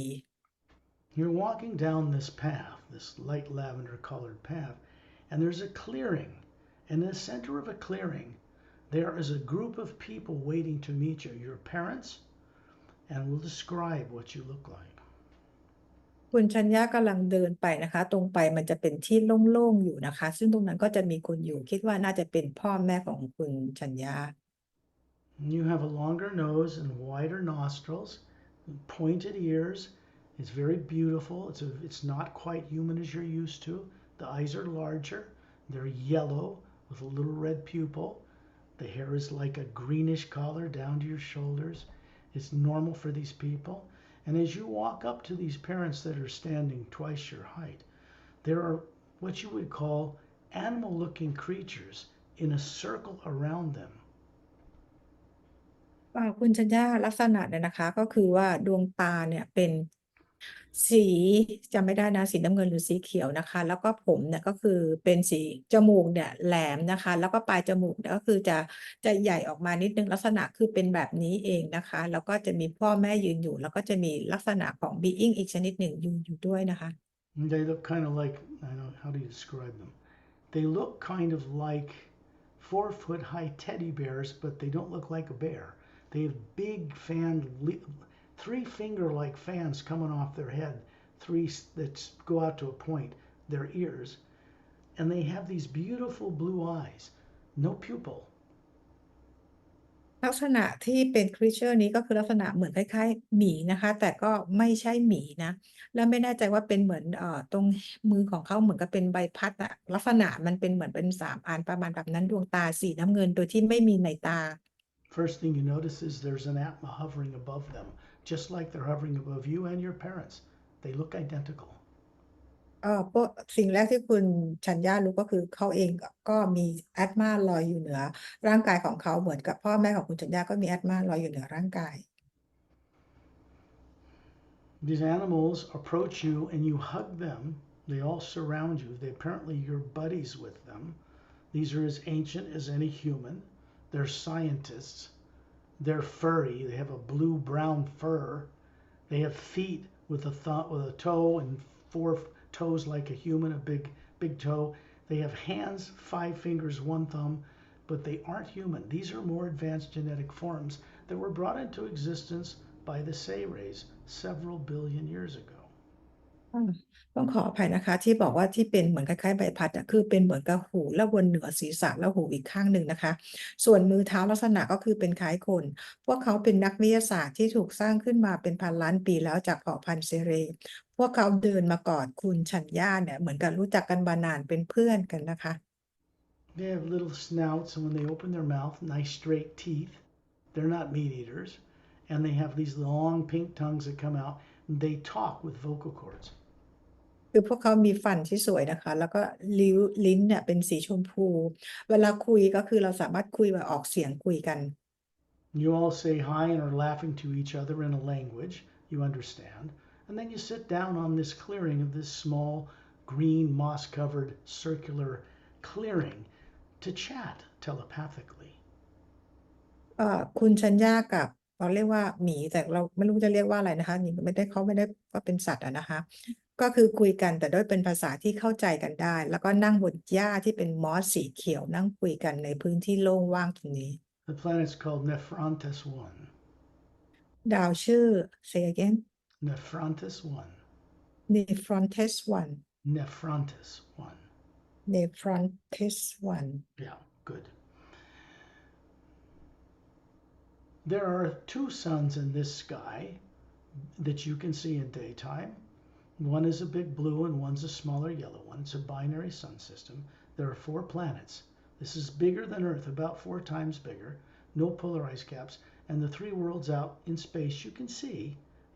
You're walking down this path, this light lavender colored path, and there's a clearing. And in the center of a clearing, there is a group of people waiting to meet you, your parents and will describe what you look like. คุณชัญญากำลังเดินไปนะคะ ตรงไปมันจะเป็นที่โล่งๆอยู่นะคะ ซึ่งตรงนั้นก็จะมีคนอยู่ คิดว่าน่าจะเป็นพ่อแม่ของคุณชัญญา You have a longer nose and wider nostrils, pointed ears. It's very beautiful. It's not quite human as you're used to. The eyes are larger. They're yellow with a little red pupil. The hair is like a greenish color down to your shoulders. It's normal for these people. And as you walk up to these parents that are standing twice your height, there are what you would call animal looking creatures in a circle around them. คุณชัญญาลักษณะเนี่ยนะคะ ก็คือว่าดวงตาเนี่ยเป็นสีจำไม่ได้นะสีน้ำเงินหรือสีเขียวนะคะ แล้วก็ผมเนี่ยก็คือเป็นสีจมูกเนี่ยแหลมนะคะ แล้วก็ปลายจมูกเนี่ยก็คือจะใหญ่ออกมานิดนึงลักษณะคือเป็นแบบนี้เองนะคะ แล้วก็จะมีพ่อแม่ยืนอยู่ แล้วก็จะมีลักษณะของ being อีกชนิดหนึ่งยืนอยู่ด้วยนะคะ They look kind of like, I don't know, how do you describe them? They look kind of like 4-foot high teddy bears, but they don't look like a bear. They have big three finger like fans coming off their head, three that go out to a point, their ears. And they have these beautiful blue eyes, no pupil. ลักษณะที่เป็น creature นี้ก็คือลักษณะเหมือนคล้ายๆหมีนะคะ แต่ก็ไม่ใช่หมีนะ แล้วไม่แน่ใจว่าเป็นเหมือนตรงมือของเขาเหมือนกับเป็นใบพัดอะลักษณะมันเป็นเหมือนเป็น3อันประมาณแบบนั้นดวงตาสีน้ำเงินโดยที่ไม่มีในตา First thing you notice is there's an Atma hovering above them, just like they're hovering above you and your parents. They look identical. พวกสิ่งแรกที่คุณชัญญารู้ก็คือเขาเองก็มีแอตมาลอยอยู่เหนือร่างกายของเขาเหมือนกับพ่อแม่ของคุณชัญญาก็มีแอตมาลอยอยู่เหนือร่างกาย These animals approach you and you hug them. They all surround you. Apparently you're buddies with them. These are as ancient as any human. They're scientists. They're furry. They have a blue-brown fur. They have feet with a toe and 4 toes like a human, a big toe. They have hands, 5 fingers, 1 thumb, but they aren't human. These are more advanced genetic forms that were brought into existence by the Say rays several billion years ago. ต้องขออภัยนะคะที่บอกว่าที่เป็นเหมือนคล้ายๆใบพัดอะคือเป็นเหมือนกับหูแล้วบนเหนือศีรษะแล้วหูอีกข้างหนึ่งนะคะ ส่วนมือเท้าลักษณะก็คือเป็นคล้ายคน พวกเขาเป็นนักวิทยาศาสตร์ที่ถูกสร้างขึ้นมาเป็นพันล้านปีแล้วจากเผ่าพันธุ์เซเรพวกเขาเดินมากอดคุณชัญญาเนี่ยเหมือนกับรู้จักกันมานานเป็นเพื่อนกันนะคะ They have little snouts, and when they open their mouth, nice straight teeth. They're not meat eaters. And they have these long pink tongues that come out, and they talk with vocal cords. คือพวกเขามีฟันที่สวยนะคะ แล้วก็ลิ้นเนี่ยเป็นสีชมพู เวลาคุยก็คือเราสามารถคุยแบบออกเสียงคุยกัน You all say hi and are laughing to each other in a language you understand. And then you sit down on this clearing of this small, green, moss covered, circular clearing to chat telepathically. คุณชัญญากับเราเรียกว่าหมีแต่เราไม่รู้จะเรียกว่าอะไรนะคะนี่ไม่ได้เขาไม่ได้ว่าเป็นสัตว์อะนะคะ ก็คือคุยกันแต่ด้วยเป็นภาษาที่เข้าใจกันได้ แล้วก็นั่งบนหญ้าที่เป็นมอสสีเขียวนั่งคุยกันในพื้นที่โล่งว่างตรงนี้ The planet's called Nephrontis 1. ดาวชื่อ say again Nephrontis 1. Nephrontis 1 Nephrontis 1. Nephrontis 1 Yeah, good. There are 2 suns in this sky that you can see in daytime. One is a big blue and one's a smaller yellow one. It's a binary sun system. There are 4 planets. This is bigger than Earth, about 4 times bigger. No polar ice caps. And the 3 worlds out in space you can see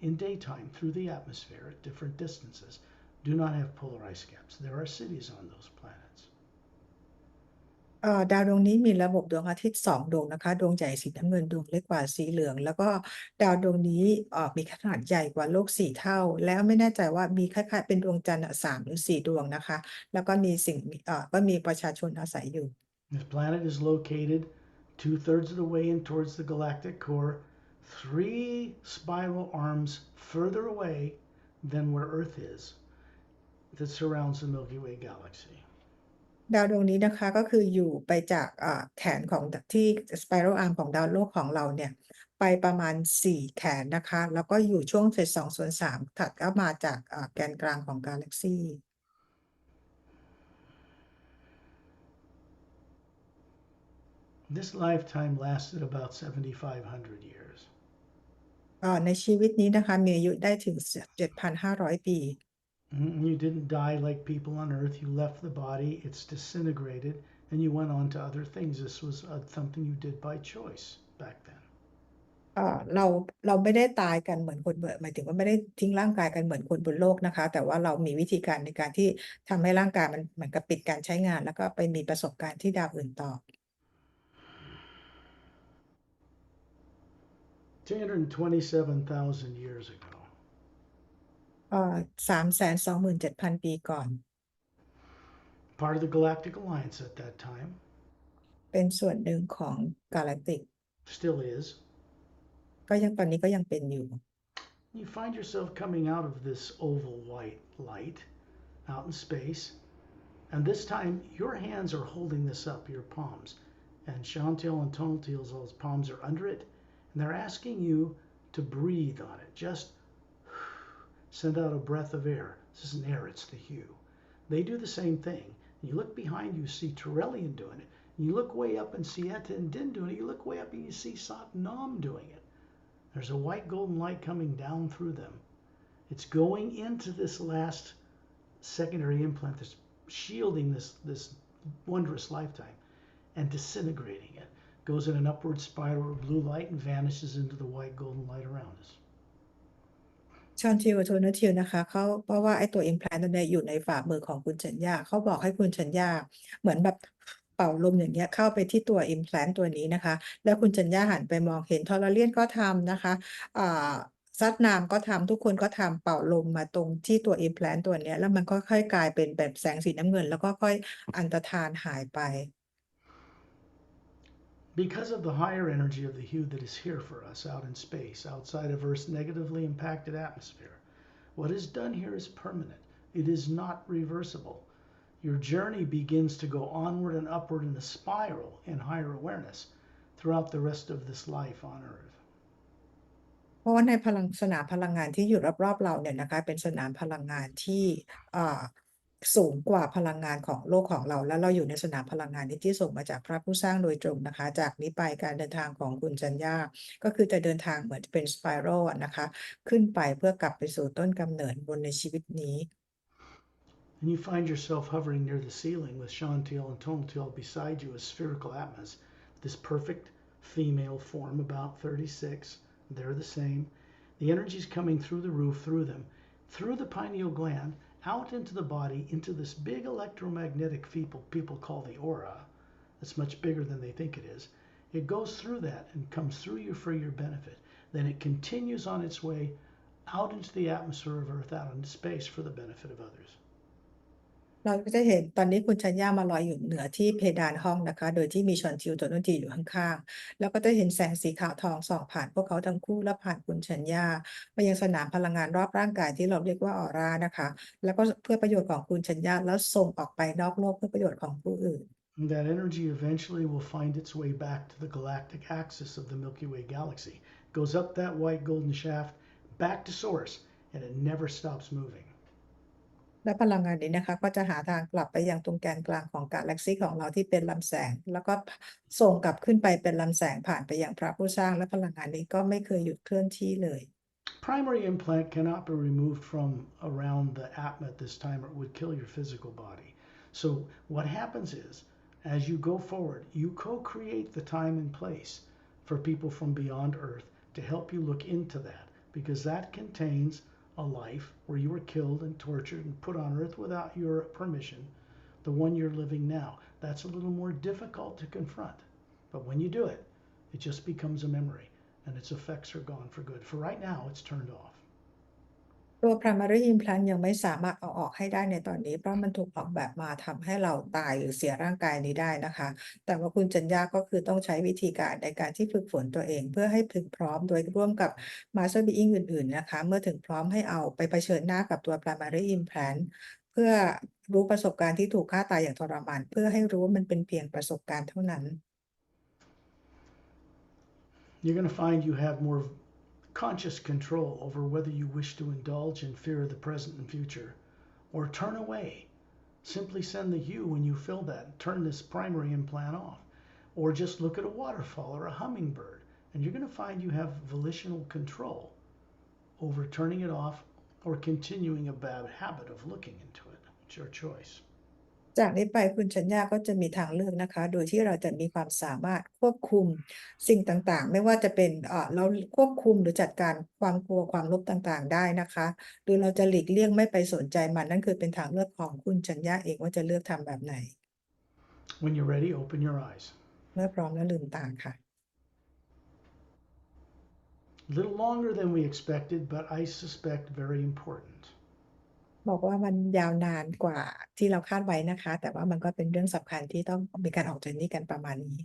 in daytime through the atmosphere at different distances do not have polar ice caps. There are cities on those planets. ดาวดวงนี้มีระบบดวงอาทิตย์2ดวงนะคะดวงใหญ่สีน้ำเงินดวงเล็กกว่าสีเหลือง แล้วก็ดาวดวงนี้มีขนาดใหญ่กว่าโลก4เท่า แล้วไม่แน่ใจว่ามีคล้ายๆเป็นดวงจันทร์3หรือ4ดวงนะคะ แล้วก็มีก็มีประชาชนอาศัยอยู่ This planet is located 2/3 of the way in towards the galactic core, 3 spiral arms further away than where Earth is that surrounds the Milky Way galaxy. ดาวดวงนี้นะคะก็คืออยู่ไปจากแขนของที่ spiral arm ของดาวโลกของเราเนี่ย ไปประมาณ4แขนนะคะแล้วก็อยู่ช่วงเฟส2/3ถัดก็มาจากแกนกลางของกาแล็กซี This lifetime lasted about 7,500 years. ในชีวิตนี้นะคะมีอายุได้ถึง7,500 ปี You didn't die like people on earth. You left the body, it's disintegrated, and you went on to other things. This was something you did by choice back then. เราไม่ได้ตายกันเหมือนคนหมายถึงว่าไม่ได้ทิ้งร่างกายกันเหมือนคนบนโลกนะคะแต่ว่าเรามีวิธีการในการที่ทำให้ร่างกายมันเหมือนกับปิดการใช้งานแล้วก็ไปมีประสบการณ์ที่ดาวอื่นต่อ 327,000 years ago. 327,000 ปีก่อน Part of the Galactic Alliance at that time. เป็นส่วนหนึ่งของกาแล็กติก Still is. ตอนนี้ก็ยังเป็นอยู่ You find yourself coming out of this oval white light out in space. And this time, your hands are holding this up, your palms. And Chantel and Tonaltil's palms are under it. And they're asking you to breathe on it. Just send out a breath of air. This isn't air, it's the hue. They do the same thing. And you look behind you, see Turellian doing it. And you look way up and see Etta and Din doing it. You look way up and you see Sat Nam doing it. There's a white golden light coming down through them. It's going into this last secondary implant that's shielding this wondrous lifetime and disintegrating it. Goes in an upward spiral of blue light and vanishes into the white golden light around us. ชอนทิวกับโทนทิวนะคะเพราะว่าไอ้ตัว implant ตัวเนี้ยอยู่ในฝ่ามือของคุณชัญญาเขาบอกให้คุณชัญญาเหมือนแบบเป่าลมอย่างเงี้ยเข้าไปที่ตัว implant ตัวนี้นะคะแล้วคุณชัญญาหันไปมองเห็นทอร์เลียนก็ทำนะคะซัดนามก็ทำทุกคนก็ทำเป่าลมมาตรงที่ตัว implant ตัวเนี้ยแล้วมันก็ค่อยกลายเป็นแบบแสงสีน้ำเงินแล้วก็ค่อยอันตรธานหายไป Because of the higher energy of the hue that is here for us out in space, outside of Earth's negatively impacted atmosphere, what is done here is permanent. It is not reversible. Your journey begins to go onward and upward in a spiral in higher awareness throughout the rest of this life on Earth. เพราะว่าในสนามพลังงานที่อยู่รอบๆเราเนี่ยนะคะเป็นสนามพลังงานที่สูงกว่าพลังงานของโลกของเราแล้วเราอยู่ในสนามพลังงานนี้ที่ส่งมาจากพระผู้สร้างโดยตรงนะคะจากนี้ไปการเดินทางของคุณจัญญาก็คือจะเดินทางเหมือนเป็นสไปรัลนะคะขึ้นไปเพื่อกลับไปสู่ต้นกำเนิดบนในชีวิตนี้ And you find yourself hovering near the ceiling with Chantil and Tonaltil beside you as spherical Atmas, this perfect female form, about 36. They're the same. The energy is coming through the roof, through them, through the pineal gland, out into the body, into this big electromagnetic people call the aura. That's much bigger than they think it is. It goes through that and comes through you for your benefit. Then it continues on its way out into the atmosphere of Earth, out into space for the benefit of others. เราก็จะเห็นตอนนี้คุณชัญญามาลอยอยู่เหนือที่เพดานห้องนะคะโดยที่มีชอนทิวตัวนุ่นทีอยู่ข้างๆแล้วก็จะเห็นแสงสีขาวทองส่องผ่านพวกเขาทั้งคู่และผ่านคุณชัญญาไปยังสนามพลังงานรอบร่างกายที่เราเรียกว่าออร่านะคะแล้วก็เพื่อประโยชน์ของคุณชัญญาแล้วส่งออกไปนอกโลกเพื่อประโยชน์ของผู้อื่น And that energy eventually will find its way back to the galactic axis of the Milky Way galaxy. It goes up that white golden shaft, back to source, and it never stops moving. และพลังงานนี้นะคะก็จะหาทางกลับไปยังตรงแกนกลางของกาแล็กซีของเราที่เป็นลำแสงแล้วก็ส่งกลับขึ้นไปเป็นลำแสงผ่านไปยังพระผู้สร้างและพลังงานนี้ก็ไม่เคยหยุดเคลื่อนที่เลย Primary implant cannot be removed from around the Atma at this time or it would kill your physical body. So what happens is, as you go forward, you co-create the time and place for people from beyond Earth to help you look into that because that contains a life where you were killed and tortured and put on Earth without your permission, the one you're living now. That's a little more difficult to confront. But when you do it, it just becomes a memory and its effects are gone for good. For right now, it's turned off. ตัว primary implant ยังไม่สามารถเอาออกให้ได้ในตอนนี้เพราะมันถูกออกแบบมาทำให้เราตายหรือเสียร่างกายนี้ได้นะคะแต่ว่าคุณจัญญาก็คือต้องใช้วิธีการในการที่ฝึกฝนตัวเองเพื่อให้ถึงพร้อมโดยร่วมกับ master being อื่นๆนะคะเมื่อถึงพร้อมให้เอาไปเผชิญหน้ากับตัว primary implant เพื่อรู้ประสบการณ์ที่ถูกฆ่าตายอย่างทรมานเพื่อให้รู้ว่ามันเป็นเพียงประสบการณ์เท่านั้น You're going to find you have more conscious control over whether you wish to indulge in fear of the present and future or turn away. Simply send the you when you feel that. Turn this primary implant off. Or just look at a waterfall or a hummingbird. And you're going to find you have volitional control over turning it off or continuing a bad habit of looking into it. It's your choice. จากนี้ไปคุณชัญญาก็จะมีทางเลือกนะคะ โดยที่เราจะมีความสามารถควบคุมสิ่งต่างๆ ไม่ว่าจะเป็นเราควบคุมหรือจัดการความกลัวความลบต่างๆได้นะคะ หรือเราจะหลีกเลี่ยงไม่ไปสนใจมันนั่นคือเป็นทางเลือกของคุณชัญญาเองว่าจะเลือกทำแบบไหน When you're ready, open your eyes. เมื่อพร้อมแล้วลืมตาค่ะ A little longer than we expected, but I suspect very important. บอกว่ามันยาวนานกว่าที่เราคาดไว้นะคะ แต่ว่ามันก็เป็นเรื่องสำคัญที่ต้องมีการออก journey กันประมาณนี้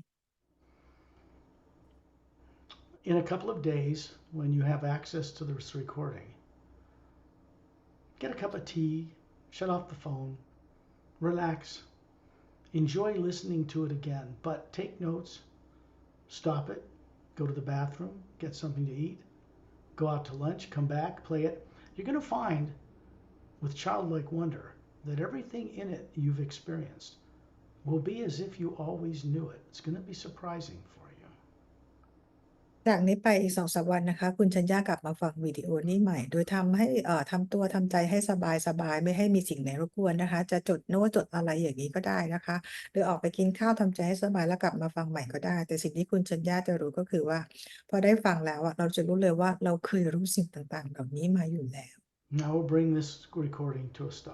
In a couple of days, when you have access to this recording, get a cup of tea, shut off the phone, relax, enjoy listening to it again, but take notes, stop it, go to the bathroom, get something to eat, go out to lunch, come back, play it. You're going to find, with childlike wonder, that everything in it you've experienced will be as if you always knew it. It's going to be surprising for you. จากนี้ไปอีก2-3 วันนะคะ คุณชัญญากลับมาฟังวิดีโอนี้ใหม่ โดยทำให้ทำตัวทำใจให้สบายๆไม่ให้มีสิ่งไหนรบกวนนะคะ จะจดโน้ตจดอะไรอย่างนี้ก็ได้นะคะ หรือออกไปกินข้าวทำใจให้สบายแล้วกลับมาฟังใหม่ก็ได้ แต่สิ่งที่คุณชัญญาจะรู้ก็คือว่า พอได้ฟังแล้วเราจะรู้เลยว่าเราเคยรู้สิ่งต่างๆเหล่านี้มาอยู่แล้ว Now we'll bring this recording to a stop.